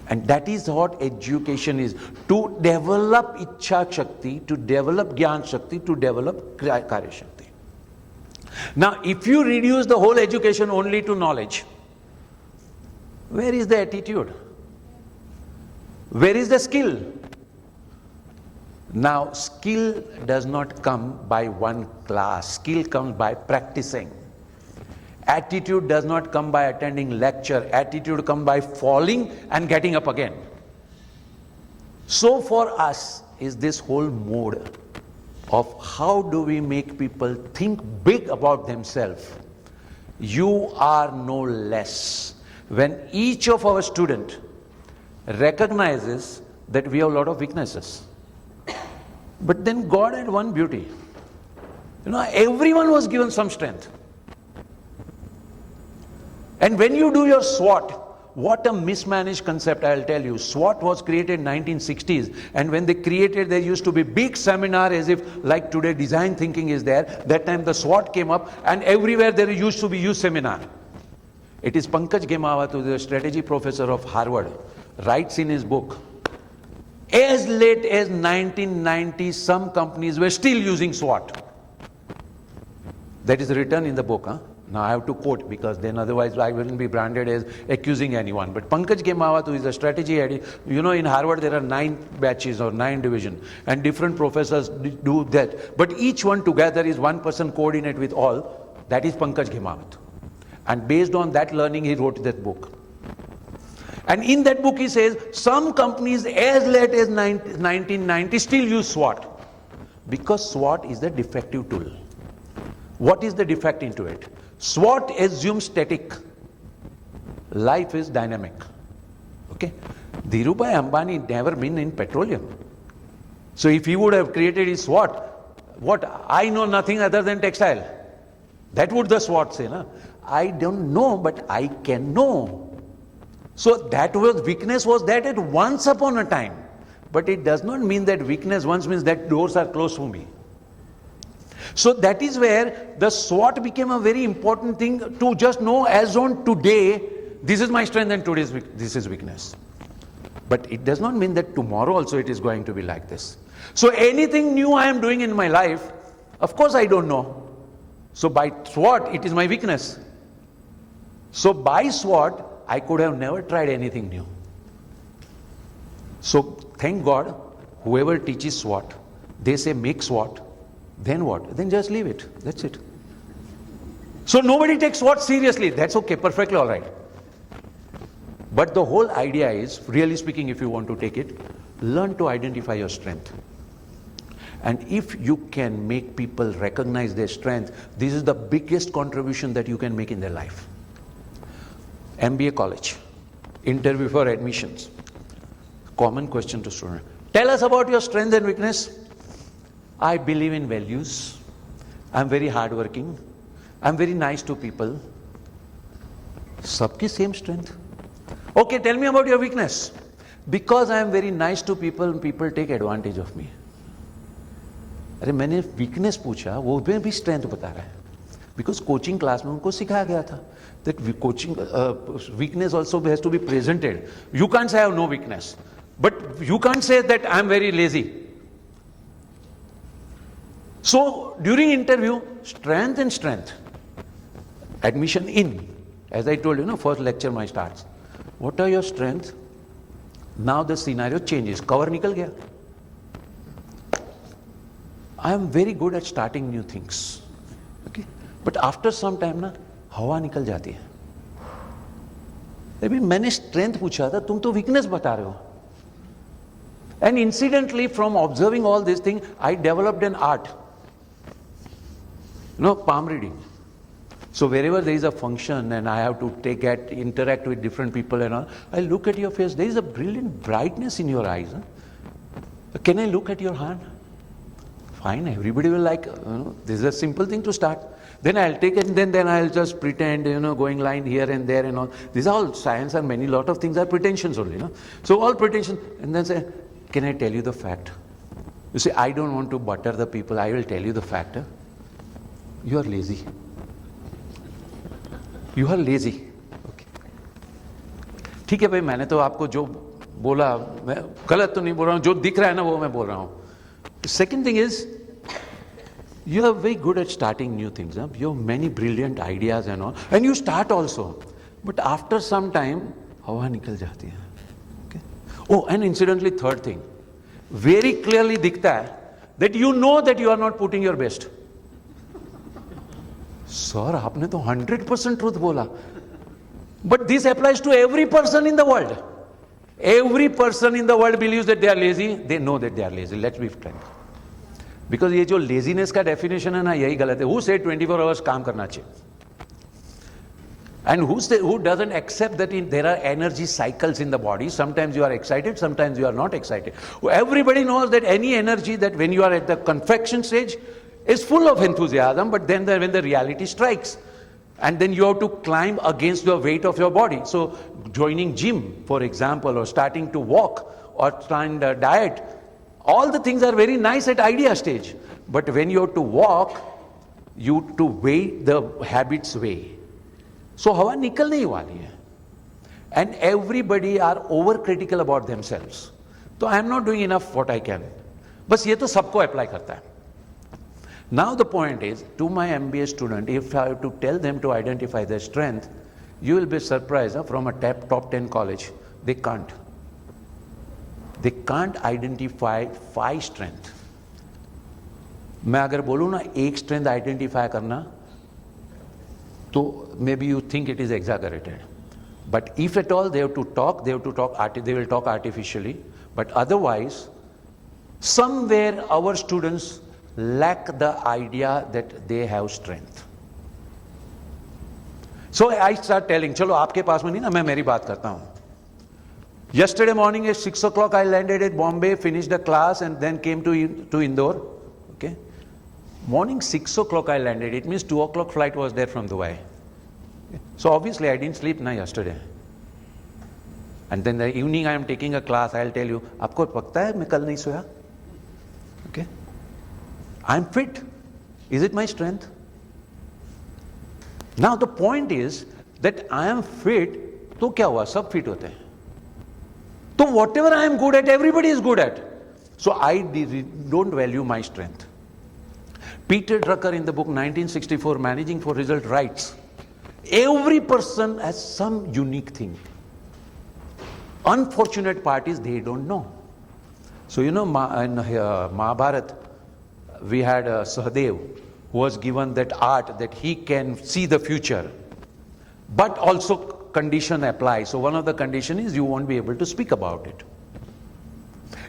And that is what education is. To develop Ichha Shakti, to develop Gyan Shakti, to develop Karya Shakti. Now, if you reduce the whole education only to knowledge, where is the attitude? Where is the skill? Now, skill does not come by one class. Skill comes by practicing. Attitude does not come by attending lecture. Attitude comes by falling and getting up again. So for us is this whole mode of how do we make people think big about themselves. You are no less. When each of our student recognizes that we have a lot of weaknesses. But then God had one beauty. Everyone was given some strength. And when you do your SWOT, what a mismanaged concept, I'll tell you. SWOT was created in 1960s, and when they created, there used to be big seminar as if like today design thinking is there. That time the SWOT came up, and everywhere there used to be youth seminar. It is Pankaj Gemawat, who is a strategy professor of Harvard, writes in his book, as late as 1990, some companies were still using SWOT. That is written in the book, Now I have to quote because then otherwise I wouldn't be branded as accusing anyone. But Pankaj Gemawat, who is a strategy head, in Harvard there are 9 batches or 9 divisions and different professors do that. But each one together is one person coordinate with all. That is Pankaj Gemawat. And based on that learning, he wrote that book. And in that book he says, some companies as late as 1990 still use SWOT. Because SWOT is the defective tool. What is the defect into it? SWOT assumes static. Life is dynamic. Okay? Dhirubhai Ambani never been in petroleum. So if he would have created his SWOT, what? I know nothing other than textile. That would the SWOT say, na? I don't know, but I can know. So that was weakness was that at once upon a time. But it does not mean that weakness once means that doors are closed for me. So that is where the SWOT became a very important thing to just know as on today, this is my strength and today's this is weakness. But it does not mean that tomorrow also it is going to be like this. So anything new I am doing in my life, of course I don't know. So by SWOT, it is my weakness. So by SWOT, I could have never tried anything new. So thank God, whoever teaches SWOT, they say make SWOT, then what? Then just leave it. That's it. So nobody takes SWOT seriously. That's okay, perfectly all right. But the whole idea is, really speaking, if you want to take it, learn to identify your strength. And if you can make people recognize their strength, this is the biggest contribution that you can make in their life. MBA college, interview for admissions. Common question to students. Tell us about your strength and weakness. I believe in values. I'm very hardworking. I'm very nice to people. Sabki same strength. Okay, tell me about your weakness. Because I am very nice to people, people take advantage of me. अरे मैंने weakness पूछा, वो भी strength बता रहा है. Because coaching class में उनको सिखाया गया था that coaching weakness also has to be presented. You can't say I have no weakness, but you can't say that I am very lazy. So during interview, strength and strength. Admission in, as I told you, first lecture my starts. What are your strengths? Now the scenario changes. Cover nikal gaya. I am very good at starting new things. Okay? But after some time ना हवा निकल जाती है. अभी मैंने strength पूछा था, तुम तो weakness बता रहे हो. And incidentally, from observing all these things, I developed an art. Palm reading. So wherever there is a function and I have to interact with different people and all, I look at your face. There is a brilliant brightness in your eyes. Huh? Can I look at your hand? Fine, everybody will like, this is a simple thing to start. Then I'll take it and then I'll just pretend, going line here and there and all. These are all science and lot of things are pretensions only. So all pretensions. And then say, can I tell you the fact? You say, I don't want to butter the people. I will tell you the fact. You are lazy. You are lazy. Okay. ठीक है भाई, मैंने तो आपको जो बोला, मैं गलत तो नहीं बोल रहा हूँ, जो दिख रहा है ना वो मैं बोल रहा हूँ. The second thing is, you are very good at starting new things. Huh? You have many brilliant ideas and all. And you start also. But after some time, hawa nikal jati hai. Okay? Oh, and incidentally, third thing. Very clearly dikhta hai that you know that you are not putting your best. Sir, आपने तो 100% truth बोला. But this applies to every person in the world. Every person in the world believes that they are lazy. They know that they are lazy. Let's be frank. Because ये जो laziness का definition है ना, यही गलत है. Who said 24 hours काम करना चाहिए? And who doesn't accept that there are energy cycles in the body? Sometimes you are excited, sometimes you are not excited. Everybody knows that any energy that when you are at the confection stage is full of enthusiasm, but then when the reality strikes, and then you have to climb against the weight of your body. So joining gym, for example, or starting to walk, or trying the diet, all the things are very nice at idea stage. But when you have to walk, you have to weigh the habits way. So हवा निकलने ही वाली है. And everybody are overcritical about themselves. So I am not doing enough what I can. बस ये तो सबको apply करता है. Now the point is, to my MBA student, if I have to tell them to identify their strength, you will be surprised, from a top 10 college, they can't. They can't identify 5 strengths. मैं अगर बोलूँ ना एक strength identify करना, तो maybe you think it is exaggerated. But if at all they have to talk, they will talk artificially. But otherwise, somewhere our students lack the idea that they have strength. So I start telling, चलो आपके पास में नहीं ना, मैं मेरी बात करता हूँ. Yesterday morning at 6 o'clock I landed at Bombay, finished the class and then came to Indore. Okay. Morning 6 o'clock I landed, it means 2 o'clock flight was there from Dubai. So obviously I didn't sleep yesterday. And then the evening I am taking a class, I'll tell you, आपको पता है मैं कल नहीं सोया? Okay. I'm fit. Is it my strength? Now the point is that I am fit, तो क्या हुआ? सब fit होते हैं. So whatever I am good at, everybody is good at. So I don't value my strength. Peter Drucker in the book 1964, Managing for Result, writes, every person has some unique thing. Unfortunate part is they don't know. So in Mahabharata, we had Sahadev, who was given that art that he can see the future. But also condition applies. So one of the condition is you won't be able to speak about it.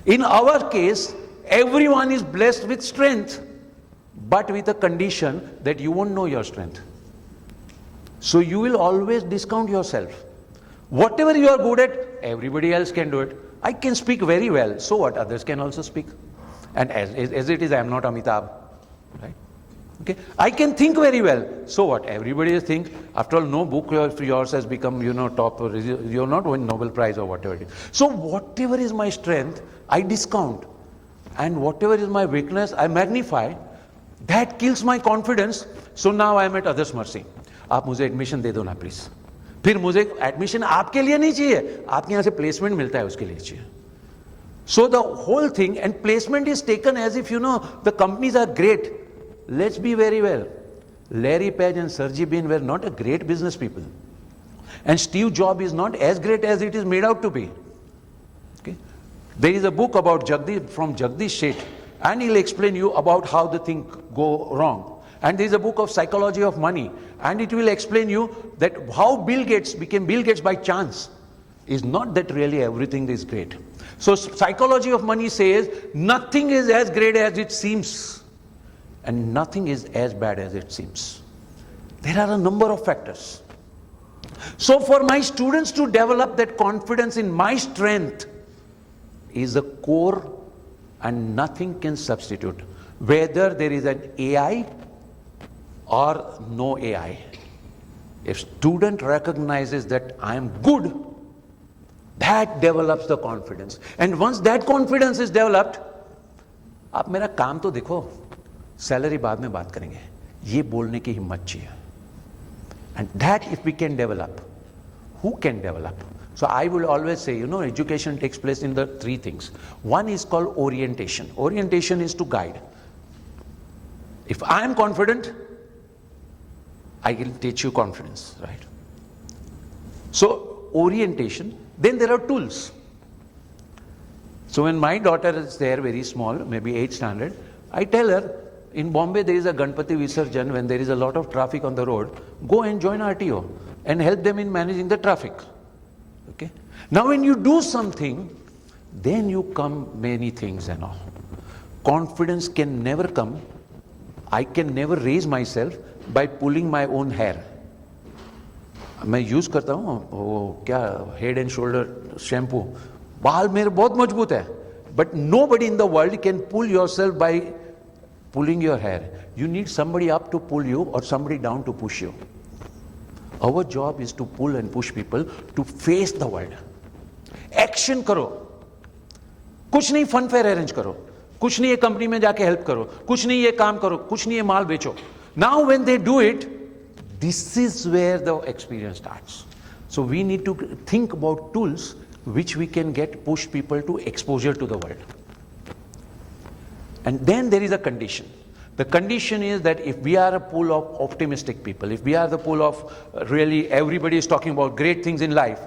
In our case, everyone is blessed with strength, but with a condition that you won't know your strength. So you will always discount yourself. Whatever you are good at, everybody else can do it. I can speak very well, so what? Others can also speak. And as it is, I am not Amitabh, right? Okay, I can think very well. So what? Everybody think. After all, no book of yours has become, top. You're not winning Nobel Prize or whatever it is. So whatever is my strength, I discount, and whatever is my weakness, I magnify. That kills my confidence. So now I am at others' mercy. आप मुझे admission दे दो ना please. फिर मुझे admission आपके लिए नहीं चाहिए, आपके यहाँ से प्लेसमेंट मिलता है उसके लिए चाहिए. So the whole thing, and placement is taken as if the companies are great. Let's be very well. Larry Page and Sergey Brin were not a great business people. And Steve Jobs is not as great as it is made out to be. Okay? There is a book about from Jagdish Sheth, and he'll explain you about how the thing go wrong. And there is a book of Psychology of Money, and it will explain you that how Bill Gates became Bill Gates by chance. Is not that really everything is great. So Psychology of Money says nothing is as great as it seems, and nothing is as bad as it seems. There are a number of factors. So for my students to develop that confidence in my strength is a core, and nothing can substitute. Whether there is an AI or no AI. If student recognizes that I am good, that develops the confidence. And once that confidence is developed, आप मेरा काम तो देखो, salary बाद में बात करेंगे, ये बोलने की हिम्मत चाहिए. And that if we can develop, who can develop? So I will always say, education takes place in the 3 things. One is called orientation. Orientation is to guide. If I am confident, I will teach you confidence, right? So orientation. Then there are tools. So when my daughter is there, very small, maybe 8th standard, I tell her, in Bombay there is a Ganpati Visarjan, when there is a lot of traffic on the road, go and join RTO and help them in managing the traffic. Okay? Now when you do something, then you come many things and all. Confidence can never come. I can never raise myself by pulling my own hair. मैं use करता हूँ वो क्या head and shoulder shampoo, बाल मेरे बहुत मजबूत है, but nobody in the world can pull yourself by pulling your hair. You need somebody up to pull you or somebody down to push you. Our job is to pull and push people to face the world. Action करो, कुछ नहीं fun fair arrange करो, कुछ नहीं ये company में जाके help करो, कुछ नहीं ये काम करो, कुछ नहीं ये माल बेचो. Now when they do it, this is where the experience starts. So we need to think about tools which we can push people to exposure to the world. And then there is a condition. The condition is that if we are a pool of optimistic people, if we are the pool of really everybody is talking about great things in life,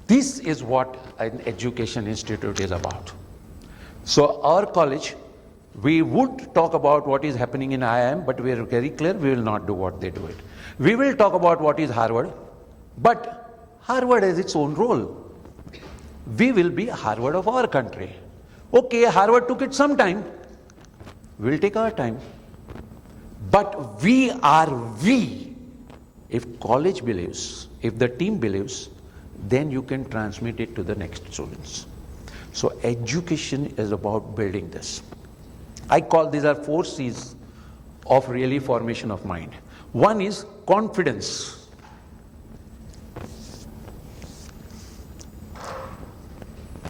this is what an education institute is about. So our college, we would talk about what is happening in IIM, but we are very clear we will not do what they do it. We will talk about what is Harvard, but Harvard has its own role. We will be Harvard of our country. Okay, Harvard took it some time. We'll take our time. But we are we. If college believes, if the team believes, then you can transmit it to the next students. So education is about building this. I call these are 4 C's of really formation of mind. One is confidence.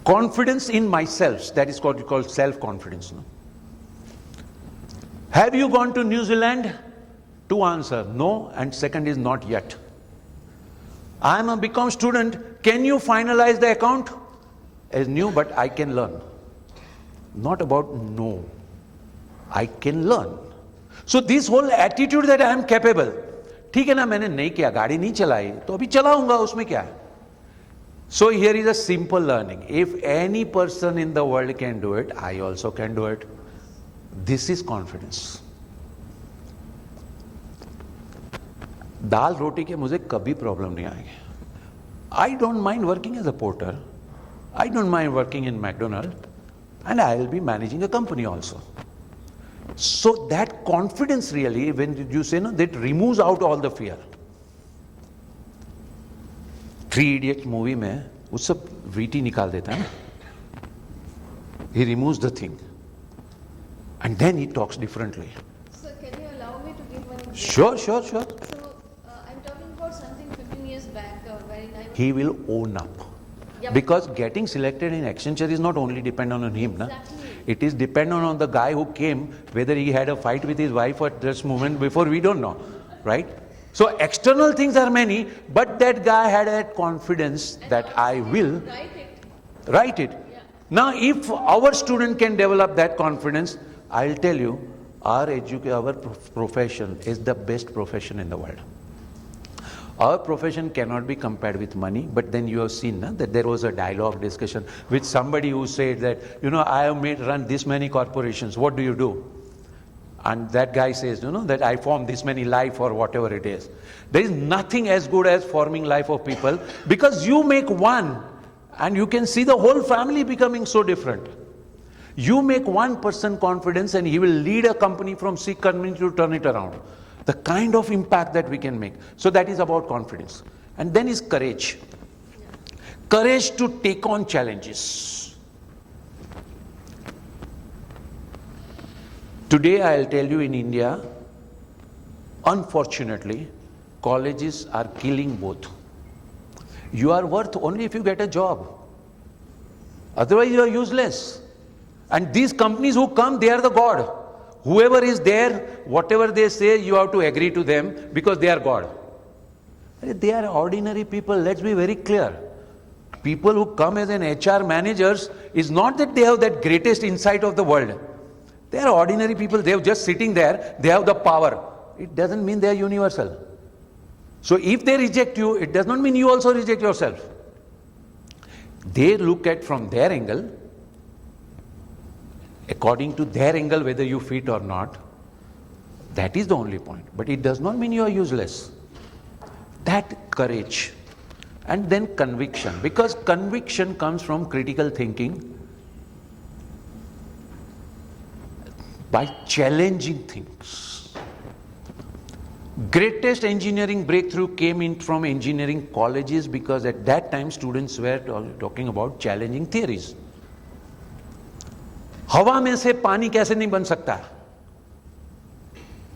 Confidence in myself, that is what we call self-confidence. No? Have you gone to New Zealand? 2 answers, no, and second is not yet. I am a BCom student, can you finalize the account? As new, but I can learn. Not about no, I can learn. So this whole attitude that I am capable, ठीक है ना, मैंने नहीं किया, गाड़ी नहीं चलाई, तो अभी चलाऊंगा, उसमें क्या है? So here is a simple learning. If any person in the world can do it, I also can do it. This is confidence. दाल रोटी के मुझे कभी प्रॉब्लम नहीं आएगी. I don't mind working as a porter. I don't mind working in McDonald's, and I will be managing a company also. So that confidence really, when you say no, that removes out all the fear. 3 Idiots movie में वो सब VT निकाल देता है ना. He removes the thing, and then he talks differently. Sir, can you allow me to give one example? Sure. So, I'm talking about something 15 years back, wherein I... He will own up. Yeah, Because getting selected in Accenture is not only dependent on him. Exactly. Na? It is dependent on the guy who came, whether he had a fight with his wife at this moment before, we don't know. Right? So external things are many, but that guy had that confidence And that I will write it. write it. Yeah. Now if our student can develop that confidence, I'll tell you, our profession is the best profession in the world. Our profession cannot be compared with money, but then you have seen that there was a dialogue discussion with somebody who said that, I have run this many corporations, what do you do? And that guy says, that I form this many life or whatever it is. There is nothing as good as forming life of people, because you make one and you can see the whole family becoming so different. You make one person confidence and he will lead a company from sick company to turn it around. The kind of impact that we can make. So that is about confidence. And then is courage. Courage to take on challenges. Today I'll tell you, in India, unfortunately, colleges are killing both. You are worth only if you get a job. Otherwise you are useless. And these companies who come, they are the God. Whoever is there, whatever they say, you have to agree to them because they are God. They are ordinary people, let's be very clear. People who come as an HR managers is not that they have that greatest insight of the world. They are ordinary people, they are just sitting there, they have the power. It doesn't mean they are universal. So if they reject you, it does not mean you also reject yourself. They look at from their angle, according to their angle, whether you fit or not. That is the only point. But it does not mean you are useless. That courage. And then conviction. Because conviction comes from critical thinking, by challenging things. Greatest engineering breakthrough came in from engineering colleges, because at that time students were talking about challenging theories. हवा में से पानी कैसे नहीं बन सकता?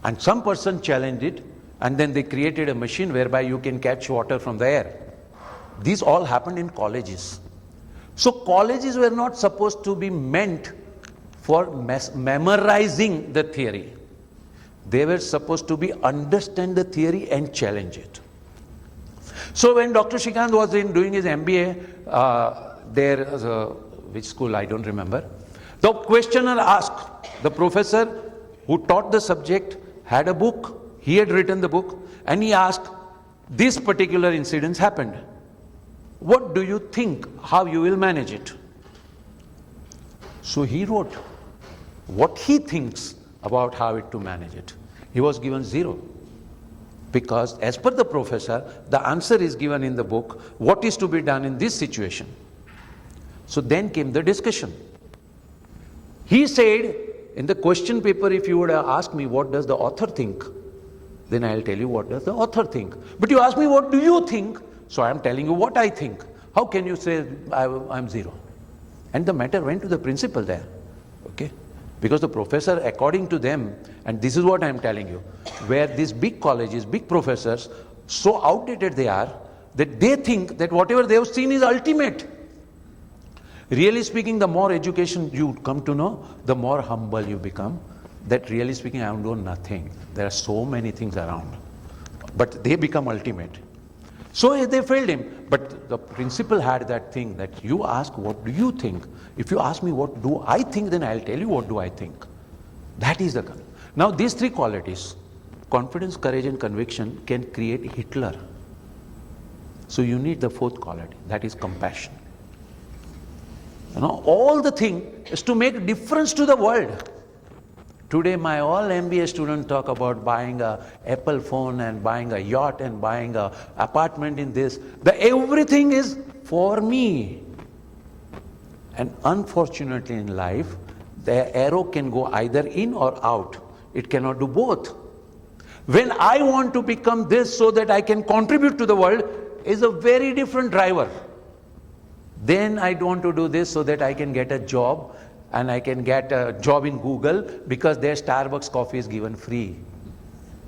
And some person challenged it, and then they created a machine whereby you can catch water from the air. These all happened in colleges. So colleges were not supposed to be meant for memorizing the theory. They were supposed to be understand the theory and challenge it. So when Dr. Shrikant was doing his MBA, which school I don't remember, the questioner asked the professor, who taught the subject had a book. He had written the book and he asked, this particular incident happened. What do you think how you will manage it? So he wrote what he thinks about how to manage it. He was given 0. Because as per the professor, the answer is given in the book, what is to be done in this situation. So then came the discussion. He said, in the question paper, if you would have asked me what does the author think, then I'll tell you what does the author think. But you ask me what do you think, so I'm telling you what I think. How can you say I'm 0? And the matter went to the principal there. Okay? Because the professor, according to them, and this is what I'm telling you, where these big colleges, big professors, so outdated they are, that they think that whatever they have seen is ultimate. Really speaking, the more education you come to know, the more humble you become. That really speaking, I am doing nothing. There are so many things around. But they become ultimate. So they failed him. But the principal had that thing that you ask, what do you think? If you ask me what do I think, then I'll tell you what do I think. That is the... Now these 3 qualities, confidence, courage and conviction, can create Hitler. So you need the 4th quality, that is compassion. You know, all the thing is to make difference to the world. Today my all MBA students talk about buying a Apple phone and buying a yacht and buying a apartment in this. Everything is for me. And unfortunately in life, the arrow can go either in or out. It cannot do both. When I want to become this so that I can contribute to the world is a very different driver. Then I want to do this so that I can get a job and I can get a job in Google because their Starbucks coffee is given free.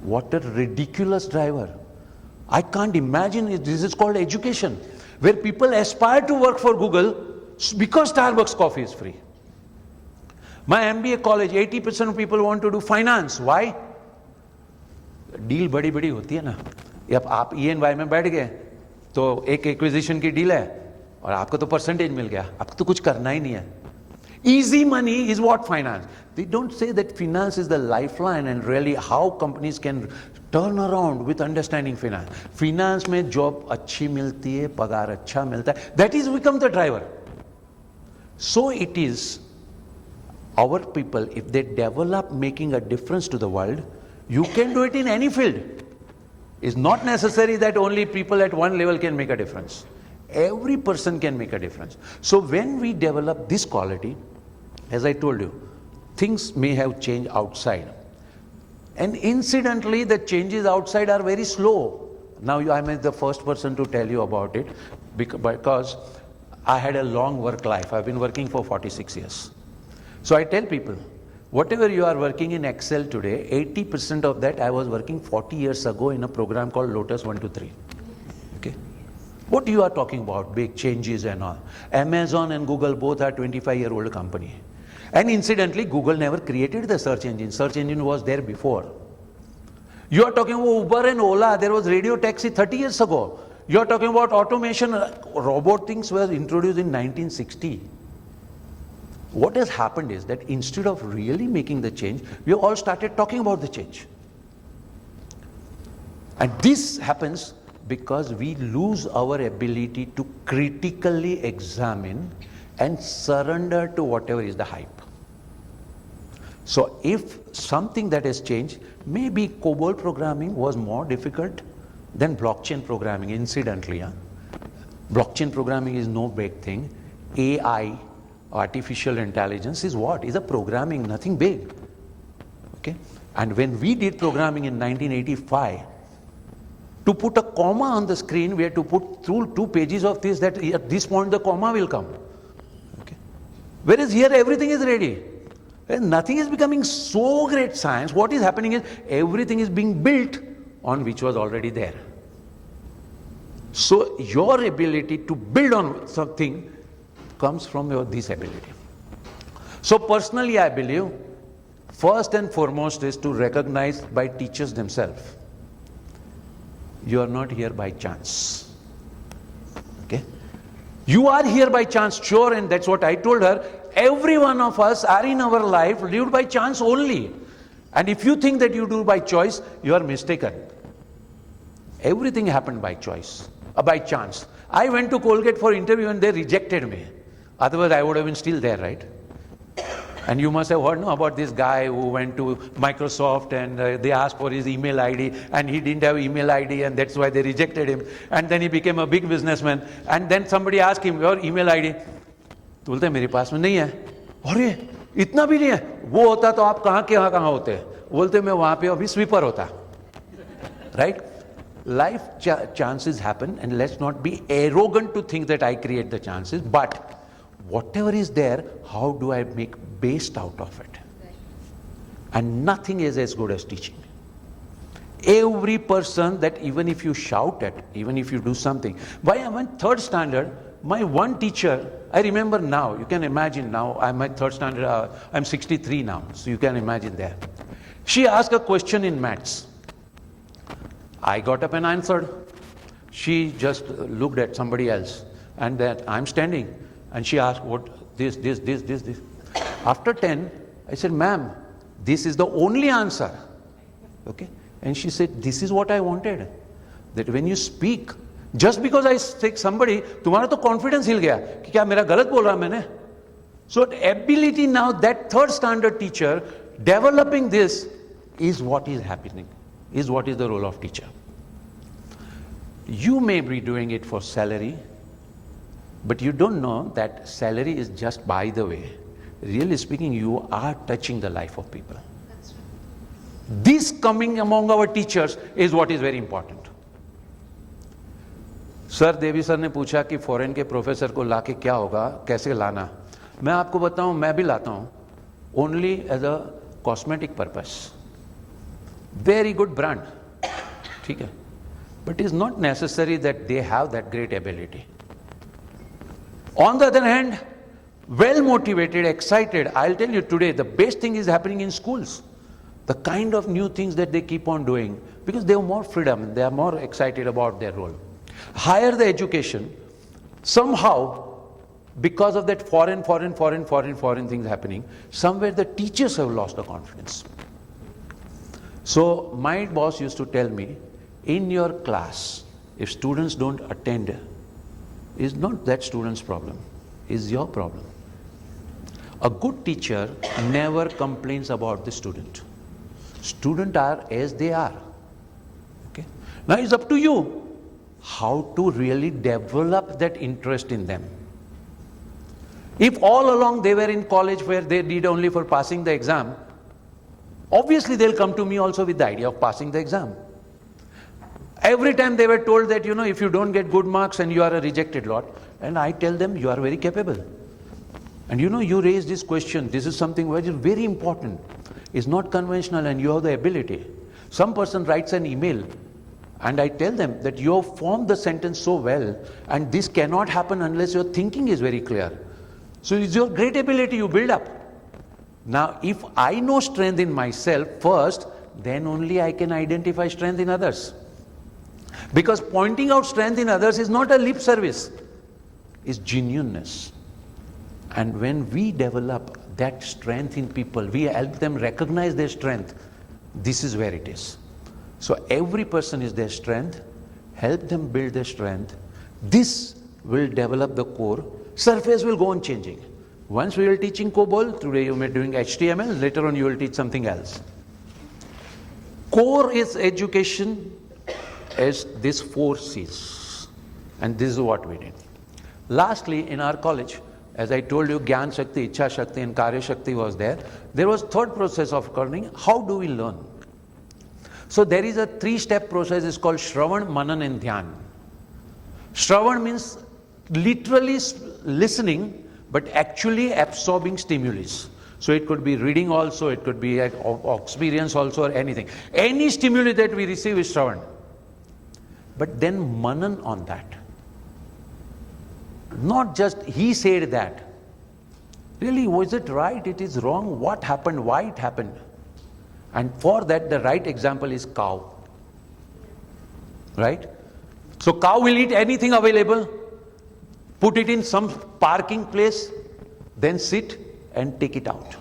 What a ridiculous driver. I can't imagine it. This is called education, where people aspire to work for Google because Starbucks coffee is free. My MBA college, 80% of people want to do finance. Why? Deal बड़ी बड़ी होती है ना. अब आप E&Y में बैठ गए तो एक एक्विजिशन की डील है और आपको तो परसेंटेज मिल गया, आपको तो कुछ करना ही नहीं है. Easy money is what finance. They don't say that finance is the lifeline and really how companies can turn around with understanding finance. Finance में job अच्छी मिलती है, पगार अच्छा मिलता है. That is become the driver. So it is our people, if they develop making a difference to the world, you can do it in any field. It's not necessary that only people at one level can make a difference. Every person can make a difference. So when we develop this quality, as I told you, things may have changed outside. And incidentally, the changes outside are very slow. Now I am the first person to tell you about it because I had a long work life. I've been working for 46 years. So I tell people, whatever you are working in Excel today, 80% of that I was working 40 years ago in a program called Lotus 123. Okay? What you are talking about, big changes and all. Amazon and Google both are 25-year-old company. And incidentally, Google never created the search engine. Search engine was there before. You are talking about Uber and Ola. There was radio taxi 30 years ago. You are talking about automation. Robot things were introduced in 1960. What has happened is that instead of really making the change, we all started talking about the change. And this happens because we lose our ability to critically examine and surrender to whatever is the hype. So if something that has changed, maybe COBOL programming was more difficult than blockchain programming, incidentally. Blockchain programming is no big thing. AI, artificial intelligence, is what? Is a programming, nothing big. Okay? And when we did programming in 1985, to put a comma on the screen, we had to put through 2 pages of this, that at this point the comma will come. Okay? Whereas here everything is ready. And nothing is becoming so great science. What is happening is everything is being built on which was already there. So your ability to build on something comes from this ability. So personally I believe first and foremost is to recognize by teachers themselves. You are not here by chance. Okay? You are here by chance, sure, and that's what I told her. Every one of us are in our life lived by chance only. And if you think that you do by choice, you are mistaken. Everything happened by choice, by chance. I went to Colgate for interview and they rejected me. Otherwise, I would have been still there, right? And you must have heard about this guy who went to Microsoft and they asked for his email ID and he didn't have email ID and that's why they rejected him. And then he became a big businessman. And then somebody asked him, your email ID? तो बोलते मेरे पास में नहीं है. अरे इतना भी नहीं है. वो होता तो आप कहाँ होते? बोलते मैं वहाँ पे अभी स्वीपर होता. Right? Life chances happen, and let's not be arrogant to think that I create the chances, but whatever is there, how do I make best out of it? And nothing is as good as teaching. Every person, that even if you shout at, even if you do something. Why I'm in third standard, my one teacher, I remember now, you can imagine now, I'm at third standard, I'm 63 now, so you can imagine there. She asked a question in maths. I got up and answered. She just looked at somebody else, and that I'm standing, and she asked, what, this. After 10, I said, ma'am, this is the only answer. Okay? And she said, this is what I wanted. That when you speak, just because I say somebody, तुम्हारा तो confidence हिल गया कि क्या मेरा गलत बोल रहा मैंने? So ability now, that third standard teacher, developing this is what is happening, is what is the role of teacher. You may be doing it for salary, but you don't know that salary is just by the way. Really speaking, you are touching the life of people. That's right. This coming among our teachers is what is very important. Sir Devi sir ने पूछा कि foreign के professor को लाके क्या होगा, कैसे लाना. मैं आपको बताऊं, मैं भी लाता हूं, only as a cosmetic purpose. Very good brand, ठीक है, but it's not necessary that they have that great ability. On the other hand, well motivated, excited, I'll tell you today, the best thing is happening in schools. The kind of new things that they keep on doing, because they have more freedom, they are more excited about their role. Higher the education, somehow, because of that foreign things happening, somewhere the teachers have lost the confidence. So my boss used to tell me, in your class, if students don't attend, it's not that student's problem, it's your problem. A good teacher never complains about the student. Students are as they are. Okay? Now it's up to you how to really develop that interest in them. If all along they were in college where they did only for passing the exam, obviously they'll come to me also with the idea of passing the exam. Every time they were told that, if you don't get good marks and you are a rejected lot, and I tell them, you are very capable. And you raise this question, this is something which is very important. It's not conventional and you have the ability. Some person writes an email and I tell them that you have formed the sentence so well and this cannot happen unless your thinking is very clear. So it's your great ability you build up. Now, if I know strength in myself first, then only I can identify strength in others. Because pointing out strength in others is not a lip service, it's genuineness. And when we develop that strength in people, we help them recognize their strength, this is where it is. So every person is their strength, help them build their strength. This will develop the core. Surface will go on changing. Once we will teaching COBOL, today you may be doing HTML, later on you will teach something else. Core is education as these 4 C's. And this is what we did. Lastly, in our college, as I told you, Gyan Shakti, Ichha Shakti and Karya Shakti was there. There was third process of learning. How do we learn? So there is a 3-step process, it's called Shravan, Manan and Dhyan. Shravan means literally listening, but actually absorbing stimulus. So it could be reading also, it could be experience also, or anything. Any stimuli that we receive is Shravan. But then Manan on that. Not just he said that. Really, was it right? It is wrong? What happened? Why it happened? And for that, the right example is cow. Right? So cow will eat anything available, put it in some parking place, then sit and take it out.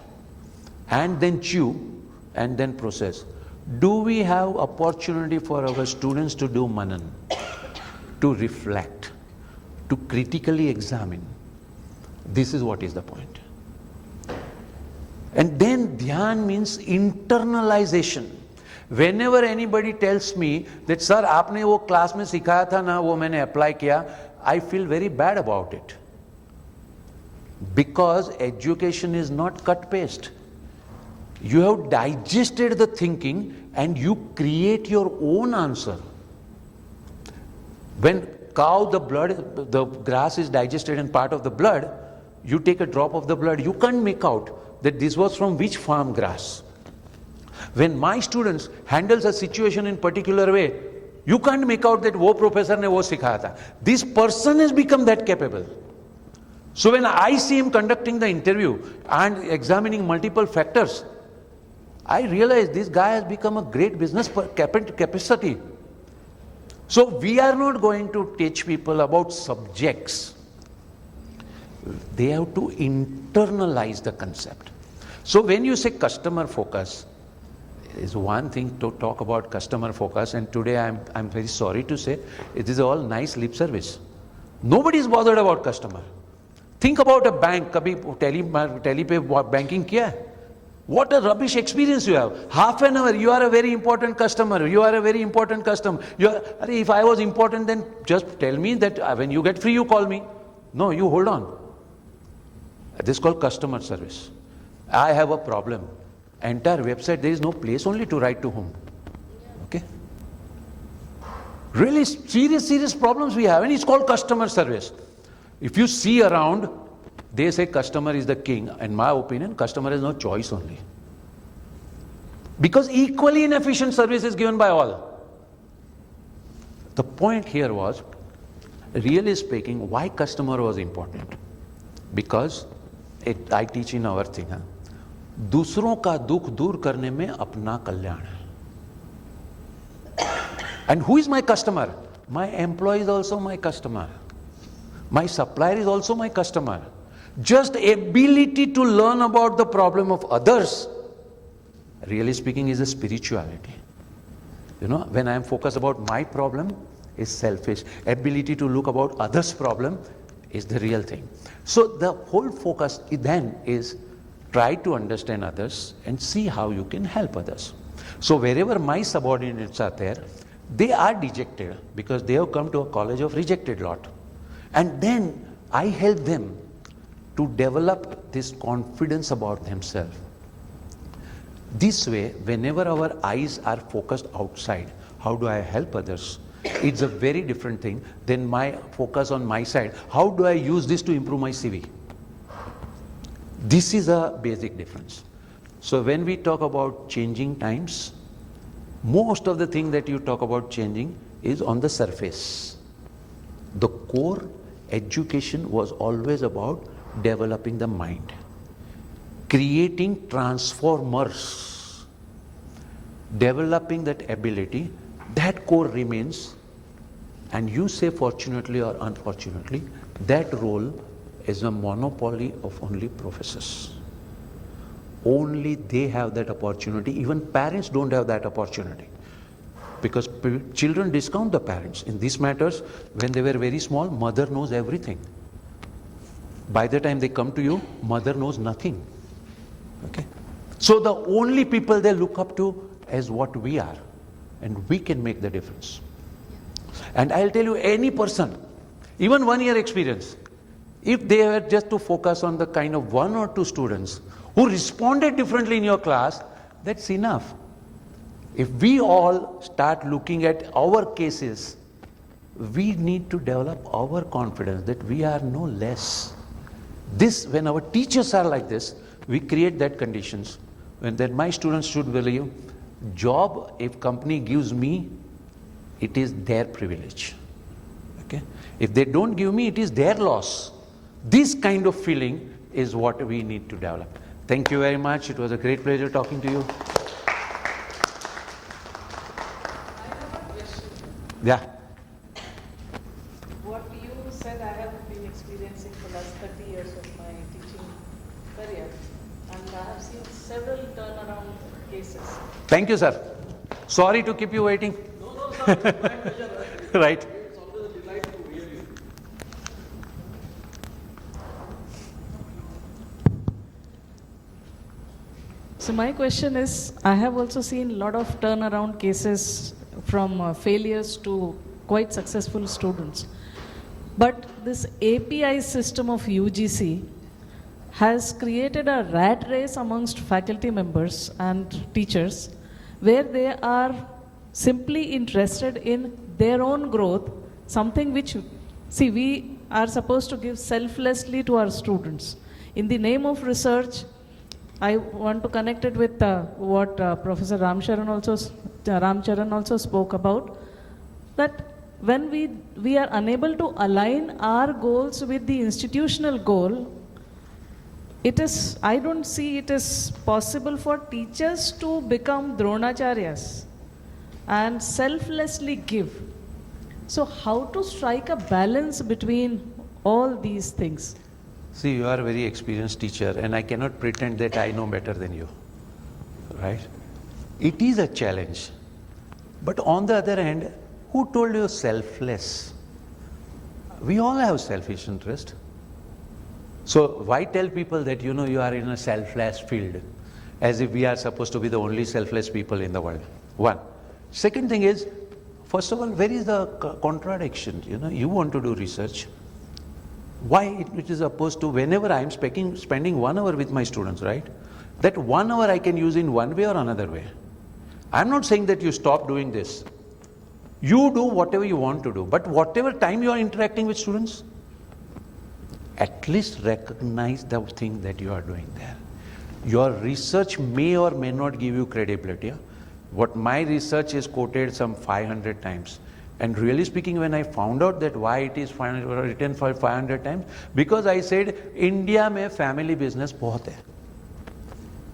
And then chew and then process. Do we have opportunity for our students to do manan, to reflect, to critically examine? This is what is the point. And then dhyan means internalization. Whenever anybody tells me that, sir, आपने वो class में सिखाया था ना, वो मैंने apply किया, I feel very bad about it. Because education is not cut paste. You have digested the thinking and you create your own answer. When cow, the grass is digested and part of the blood, you take a drop of the blood, you can't make out that this was from which farm grass. When my students handles a situation in particular way, you can't make out that wo professor ne wo sikhaya tha. This person has become that capable. So when I see him conducting the interview and examining multiple factors, I realize this guy has become a great business capacity. So we are not going to teach people about subjects. They have to internalize the concept. So when you say customer focus, is one thing to talk about customer focus, and today I'm very sorry to say it is all nice lip service. Nobody is bothered about customer. Think about a bank. Kabhi tele pe banking kiya hai? What a rubbish experience you have. Half an hour, you are a very important customer. You are a very important customer. If I was important, then just tell me that when you get free, you call me. No, you hold on. This is called customer service. I have a problem. Entire website, there is no place only to write to whom. Okay? Really serious problems we have, and it's called customer service. If you see around, they say customer is the king. In my opinion, customer has no choice only. Because equally inefficient service is given by all. The point here was, really speaking, why customer was important? Because I teach in our thing. दूसरों का दुख दूर करने में अपना कल्याण है. And who is my customer? My employee is also my customer. My supplier is also my customer. Just ability to learn about the problem of others, really speaking, is a spirituality. You know, when I am focused about my problem, is selfish. Ability to look about others' problem is the real thing. So the whole focus then is try to understand others and see how you can help others. So wherever my subordinates are there, they are dejected because they have come to a college of rejected lot. And then I help them to develop this confidence about themselves. This way, whenever our eyes are focused outside, how do I help others? It's a very different thing than my focus on my side. How do I use this to improve my CV? This is a basic difference. So when we talk about changing times, most of the thing that you talk about changing is on the surface. The core education was always about developing the mind, creating transformers, developing that ability. That core remains, and you say fortunately or unfortunately, that role is a monopoly of only professors. Only they have that opportunity. Even parents don't have that opportunity. Because children discount the parents. In these matters, when they were very small, mother knows everything. By the time they come to you, mother knows nothing. Okay? So the only people they look up to is what we are. And we can make the difference. And I'll tell you, any person, even 1 year experience, if they were just to focus on the kind of 1 or 2 students who responded differently in your class, that's enough. If we all start looking at our cases, we need to develop our confidence that we are no less. This, when our teachers are like this, we create that conditions when then my students should believe, job if company gives me, it is their privilege. Okay? If they don't give me, it is their loss. This kind of feeling is what we need to develop. Thank you very much. It was a great pleasure talking to you. Yeah. What you said, I have been experiencing for the last 30 years of my teaching career, and I have seen several turnaround cases. Thank you, sir. Sorry to keep you waiting. No, sir, it's my pleasure. Right. It's always a delight to hear you. So my question is, I have also seen a lot of turnaround cases from failures to quite successful students. But this API system of UGC has created a rat race amongst faculty members and teachers where they are simply interested in their own growth, something which, see, we are supposed to give selflessly to our students. In the name of research, I want to connect it with what Professor Ramcharan also spoke about, that when we are unable to align our goals with the institutional goal, I don't see it is possible for teachers to become Dronacharyas and selflessly give. So how to strike a balance between all these things? See, you are a very experienced teacher, and I cannot pretend that I know better than you. Right? It is a challenge. But on the other hand, who told you selfless? We all have selfish interest. So why tell people that you are in a selfless field, as if we are supposed to be the only selfless people in the world? One. Second thing is, first of all, where is the contradiction? You want to do research. Why it is opposed to whenever I am spending 1 hour with my students, right? That 1 hour I can use in one way or another way. I'm not saying that you stop doing this. You do whatever you want to do, but whatever time you are interacting with students, at least recognize the thing that you are doing there. Your research may or may not give you credibility. What my research is quoted some 500 times. And really speaking, when I found out that why it is written for 500 times, because I said, India mein family business bahut hai.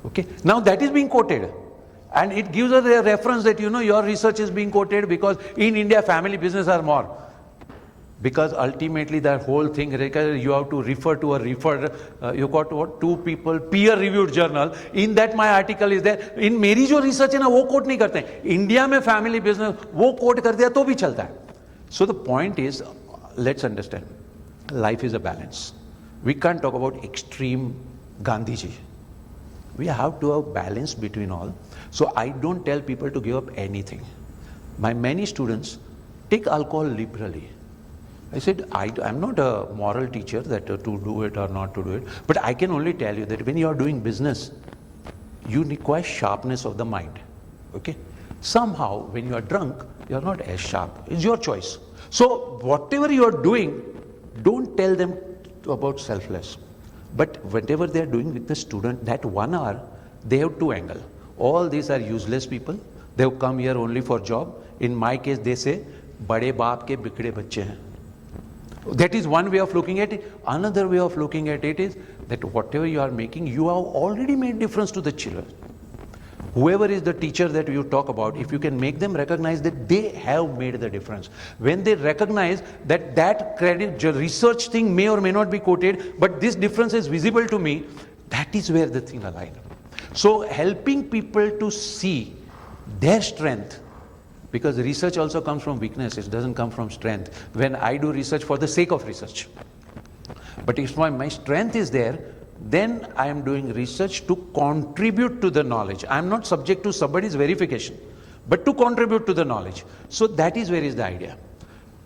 Okay? Now that is being quoted. And it gives us a reference that, your research is being quoted because in India family business are more. Because ultimately the whole thing, you have to refer to you got what, 2 people, peer-reviewed journal. In that my article is there. In मेरी जो research है ना, वो quote नहीं करते हैं. India में family business, वो quote कर दिया तो भी चलता है. So the point is, let's understand, life is a balance. We can't talk about extreme Gandhiji. We have to have balance between all. So I don't tell people to give up anything. My many students take alcohol liberally. I said, I'm not a moral teacher that to do it or not to do it, but I can only tell you that when you are doing business, you require sharpness of the mind. Okay? Somehow, when you are drunk, you are not as sharp. It's your choice. So, whatever you are doing, don't tell them about selfless. But whatever they are doing with the student, that 1 hour, they have 2 angles. All these are useless people. They have come here only for job. In my case, they say, बड़े बाप के बिगड़े बच्चे हैं. That is one way of looking at it. Another way of looking at it is that whatever you are making, you have already made difference to the children. Whoever is the teacher that you talk about, if you can make them recognize that they have made the difference. When they recognize that credit, research thing may or may not be quoted, but this difference is visible to me, that is where the thing aligns. So helping people to see their strength, because research also comes from weakness, it doesn't come from strength. When I do research for the sake of research. But if my strength is there, then I am doing research to contribute to the knowledge. I am not subject to somebody's verification, but to contribute to the knowledge. So that is where is the idea.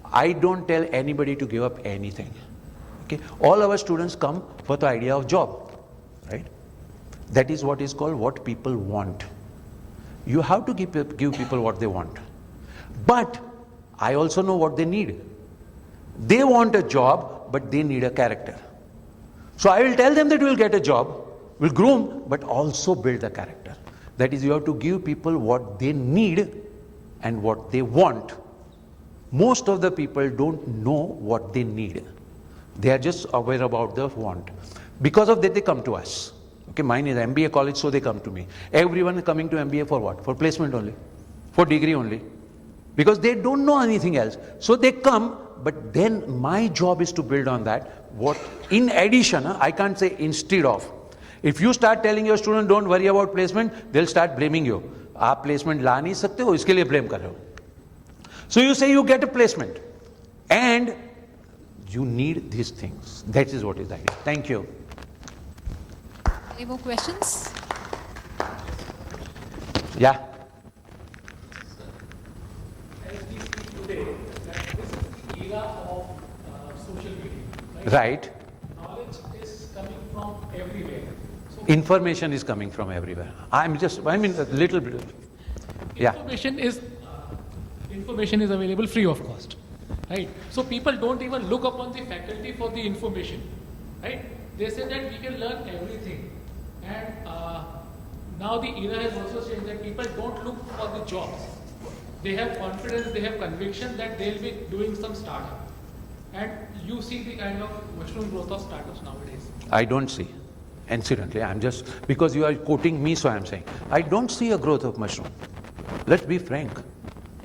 I don't tell anybody to give up anything. Okay? All our students come for the idea of job, right? That is what is called what people want. You have to give people what they want. But I also know what they need. They want a job, but they need a character. So I will tell them that we will get a job, will groom, but also build the character. That is, you have to give people what they need and what they want. Most of the people don't know what they need. They are just aware about the want. Because of that, they come to us. Okay, mine is MBA college, so they come to me. Everyone is coming to MBA for what? For placement only, for degree only. Because they don't know anything else. So they come, but then my job is to build on that. What, in addition, I can't say instead of. If you start telling your student don't worry about placement, they'll start blaming you. आप placement ला नहीं सकते हो, इसके लिए blame कर रहे हो. So you say you get a placement, and you need these things. That is what is the idea. Thank you. Any more questions? Yeah. As we speak today, that this is the era of social media, right? Right. Knowledge is coming from everywhere. So Information is coming from everywhere. I mean a little bit. Yeah. information is available free of cost, right? So people don't even look upon the faculty for the information, right? They say that we can learn everything, and now the era has also changed that people don't look for the jobs. They have confidence, they have conviction that they'll be doing some startup, and you see the kind of mushroom growth of startups nowadays. I don't see. Incidentally, I'm just, because you are quoting me, so I'm saying, I don't see a growth of mushroom. Let's be frank.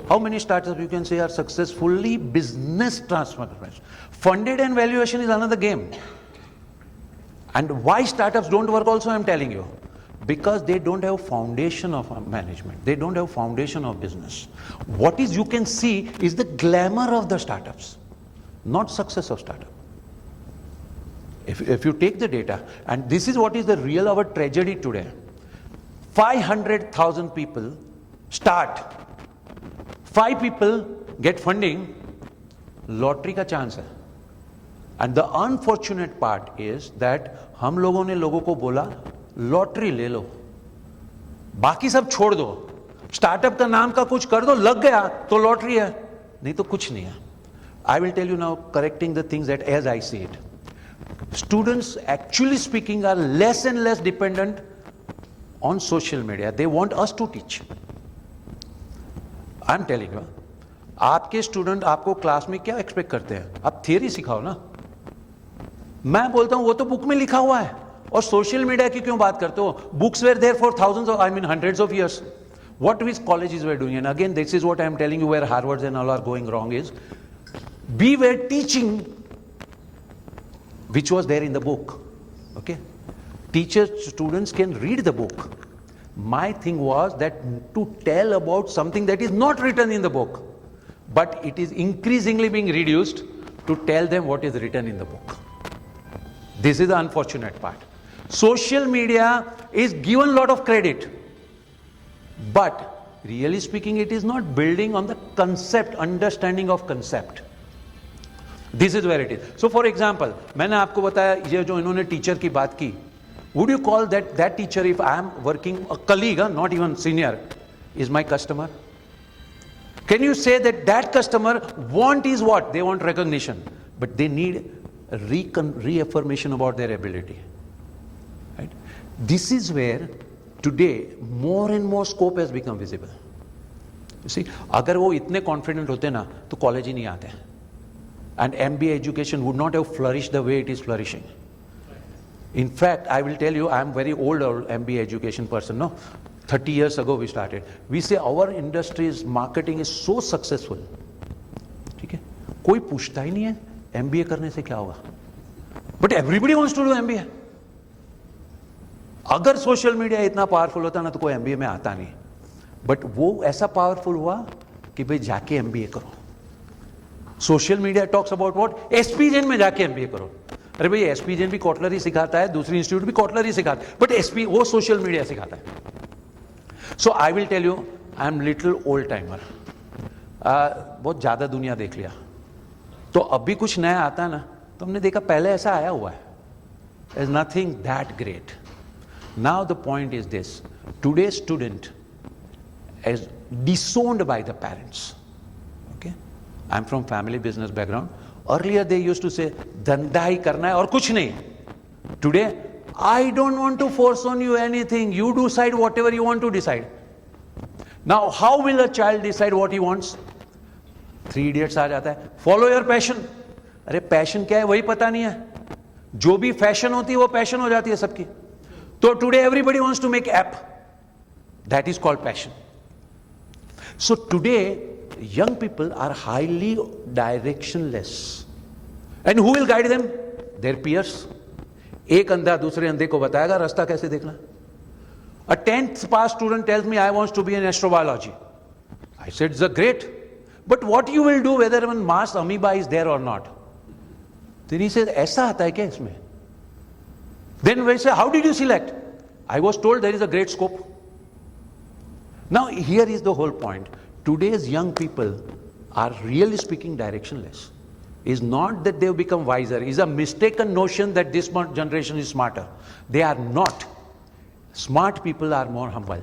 How many startups you can say are successfully business transformation? Funded and valuation is another game. And why startups don't work also, I'm telling you. Because they don't have foundation of management. They don't have foundation of business. What is you can see is the glamour of the startups, not success of startup. If you take the data, and this is what is the real our tragedy today. 500,000 people start, 5 people get funding, lottery का chance है. And the unfortunate part is that हम लोगों ने लोगों को बोला lottery ले लो, बाकी सब छोड़ दो, स्टार्टअप का नाम का कुछ कर दो, लग गया तो लॉटरी है, नहीं तो कुछ नहीं है. I will tell you now, correcting the things that as I see it. Students, actually speaking, are less and less dependent on social media. They want us to teach. I'm telling you, आपके student आपको class में क्या expect करते हैं? आप theory सिखाओ ना. मैं बोलता हूं वो तो बुक में लिखा हुआ है, और सोशल मीडिया की क्यों बात करते हो? Books were there for thousands of, I mean hundreds of years. What these colleges were doing, and again this is what I am telling you where Harvard and all are going wrong is, we were teaching which was there in the book. Okay? Teachers, students can read the book. My thing was that to tell about something that is not written in the book, but it is increasingly being reduced to tell them what is written in the book. This is the unfortunate part. Social media is given a lot of credit, but really speaking, it is not building on the concept, understanding of concept. This is where it is. So for example, मैंने आपको बताया ये जो इन्होंने teacher की बात की, would you call that teacher, if I am working, a colleague, not even senior, is my customer? Can you say that customer want is what? They want recognition, but they need a reaffirmation about their ability. Right? This is where today more and more scope has become visible. You see, अगर वो इतने confident होते ना तो college ही नहीं आते. And MBA education would not have flourished the way it is flourishing. In fact, I will tell you, I am very old MBA education person. No, 30 years ago we started. We say our industry's marketing is so successful. ठीक है? कोई पूछता ही नहीं है MBA करने से क्या होगा. But everybody wants to do MBA. अगर सोशल मीडिया इतना पावरफुल होता ना तो कोई MBA में आता नहीं. बट वो ऐसा पावरफुल हुआ कि भाई जाके MBA करो. Social media talks about what? SP Jain में जाके MBA करो. अरे भाई एसपी जैन भी कॉटलरी सिखाता है, दूसरी इंस्टीट्यूट भी कॉटलरी सिखाता है, बट एसपी वो सोशल मीडिया सिखाता है. So I will tell you, I am little old timer. बहुत ज्यादा दुनिया देख लिया, तो अभी कुछ नया आता ना तो हमने देखा पहले ऐसा आया हुआ है. Is nothing that great. Now the point is this, today student is disowned by the parents. Okay, I'm from family business background. Earlier they used to say धंधा ही करना है और कुछ नहीं. Today I don't want to force on you anything. You decide whatever you want to decide. Now how will a child decide what he wants? 3 Idiots आ जाता है, follow your passion. अरे passion क्या है वही पता नहीं है. जो भी फैशन होती है वो पैशन हो जाती है सबकी. तो today everybody wants to make app. That is called passion. So today, young people are highly directionless. And who will guide them? Their peers. एक अंधा दूसरे अंधे को बताएगा रास्ता कैसे देखना. A 10th pass student tells me I want to be an astrobiology. I said, it's a great. But what you will do whether one Mars amoeba is there or not? Then he says, ऐसा आता है क्या इसमें? Then we say, how did you select? I was told there is a great scope. Now here is the whole point. Today's young people are really speaking directionless. Is not that they have become wiser. Is a mistaken notion that this generation is smarter. They are not. Smart people are more humble.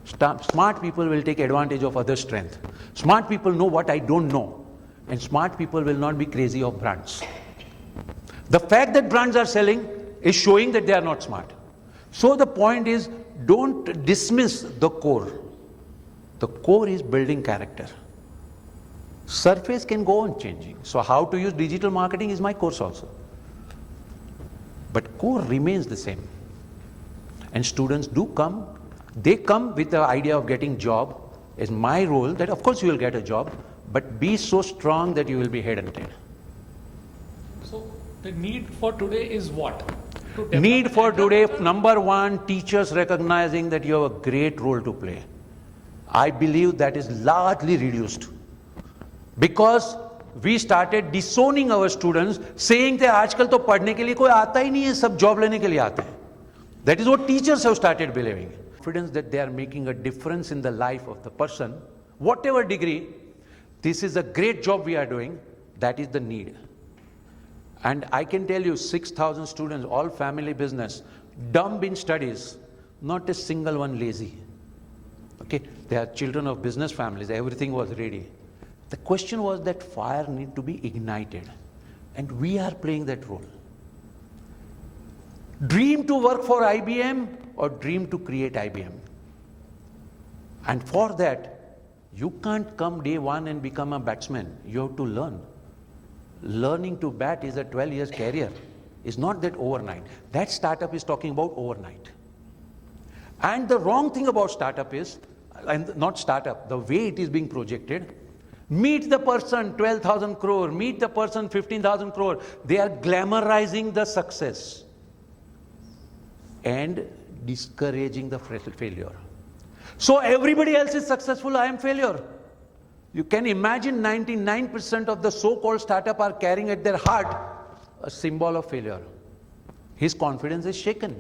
Smart people will take advantage of others' strength. Smart people know what I don't know. And smart people will not be crazy of brands. The fact that brands are selling is showing that they are not smart. So the point is, don't dismiss the core. The core is building character. Surface can go on changing. So how to use digital marketing is my course also. But core remains the same. And students do come. They come with the idea of getting job. Is my role that of course you will get a job, but be so strong that you will be headhunted. So the need for today is what? Need for today, number one, teachers recognizing that you have a great role to play. I believe that is largely reduced. Because we started disowning our students, saying that आजकल तो पढ़ने के लिए कोई आता ही नहीं है, सब जॉब लेने के लिए आते हैं. That is what teachers have started believing. Confidence that they are making a difference in the life of the person, whatever degree, this is a great job we are doing, that is the need. And I can tell you 6,000 students, all family business, dumb in studies, not a single one lazy. Okay, they are children of business families, everything was ready. The question was that fire need to be ignited, and we are playing that role. Dream to work for IBM or dream to create IBM. And for that, you can't come day one and become a batsman. You have to learn. Learning to bat is a 12 years career. It's not that overnight. That startup is talking about overnight. And the wrong thing about startup is, and not startup, the way it is being projected, meet the person 12,000 crore, meet the person 15,000 crore. They are glamorizing the success and discouraging the failure. So everybody else is successful, I am failure. You can imagine 99% of the so-called startup are carrying at their heart a symbol of failure. His confidence is shaken.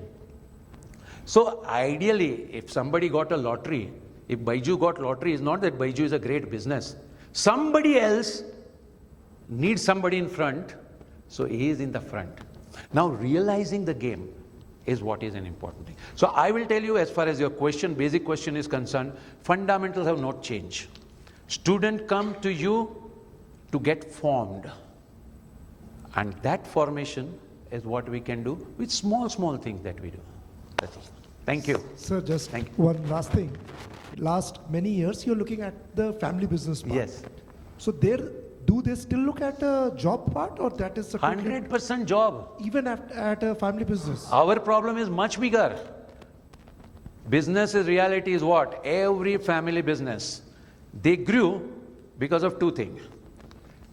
So ideally, if somebody got a lottery, if Baiju got lottery, it's not that Baiju is a great business. Somebody else needs somebody in front, so he is in the front. Now realizing the game is what is an important thing. So I will tell you, as far as your question, basic question is concerned, fundamentals have not changed. Students come to you to get formed. And that formation is what we can do with small things that we do. That's it. Thank you. Sir, just one last thing. Last many years, you're looking at the family business part. Yes. So do they still look at a job part, or that is a 100% job. even at a family business? Our problem is much bigger. Business is reality is what? Every family business, they grew because of two things.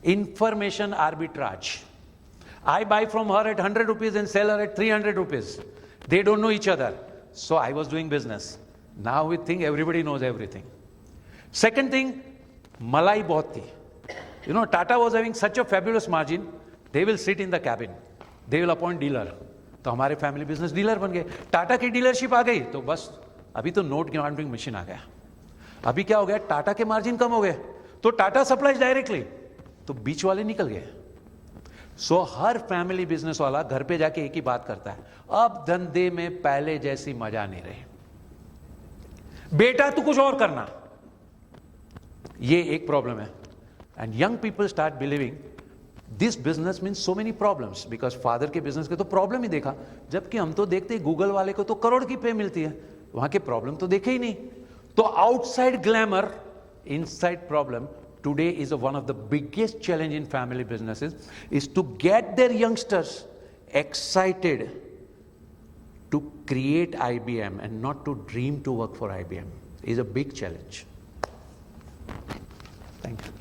Information arbitrage. I buy from her at 100 rupees and sell her at 300 rupees. They don't know each other. So I was doing business. Now we think everybody knows everything. Second thing, malai bahut thi. You know, Tata was having such a fabulous margin, they will sit in the cabin. They will appoint dealer. तो हमारे family business dealer बन गए. टाटा की dealership आ गई तो बस अभी तो नोट गिवांडिंग मशीन आ गया. अभी क्या हो गया, टाटा के मार्जिन कम हो गए तो टाटा सप्लाइज डायरेक्टली, तो बीच वाले निकल गए. सो हर फैमिली बिजनेस वाला घर पे जाके एक ही बात करता है, अब धंधे में पहले जैसी मजा नहीं रही, बेटा तू कुछ और करना. ये एक प्रॉब्लम है. And young people start believing this business means so many problems, because father के बिजनेस के तो प्रॉब्लम ही देखा, जबकि हम तो देखते गूगल वाले को तो करोड़ की पे मिलती है, वहां के प्रॉब्लम तो देखे ही नहीं. तो outside glamour, inside problem. Today is one of the biggest challenge in family businesses is to get their youngsters excited to create IBM and not to dream to work for IBM is a big challenge. Thank you.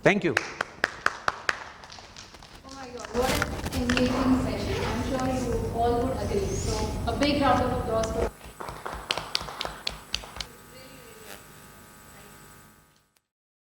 Thank you. Oh my What an engaging session. I'm sure you all would agree. So a big round of applause for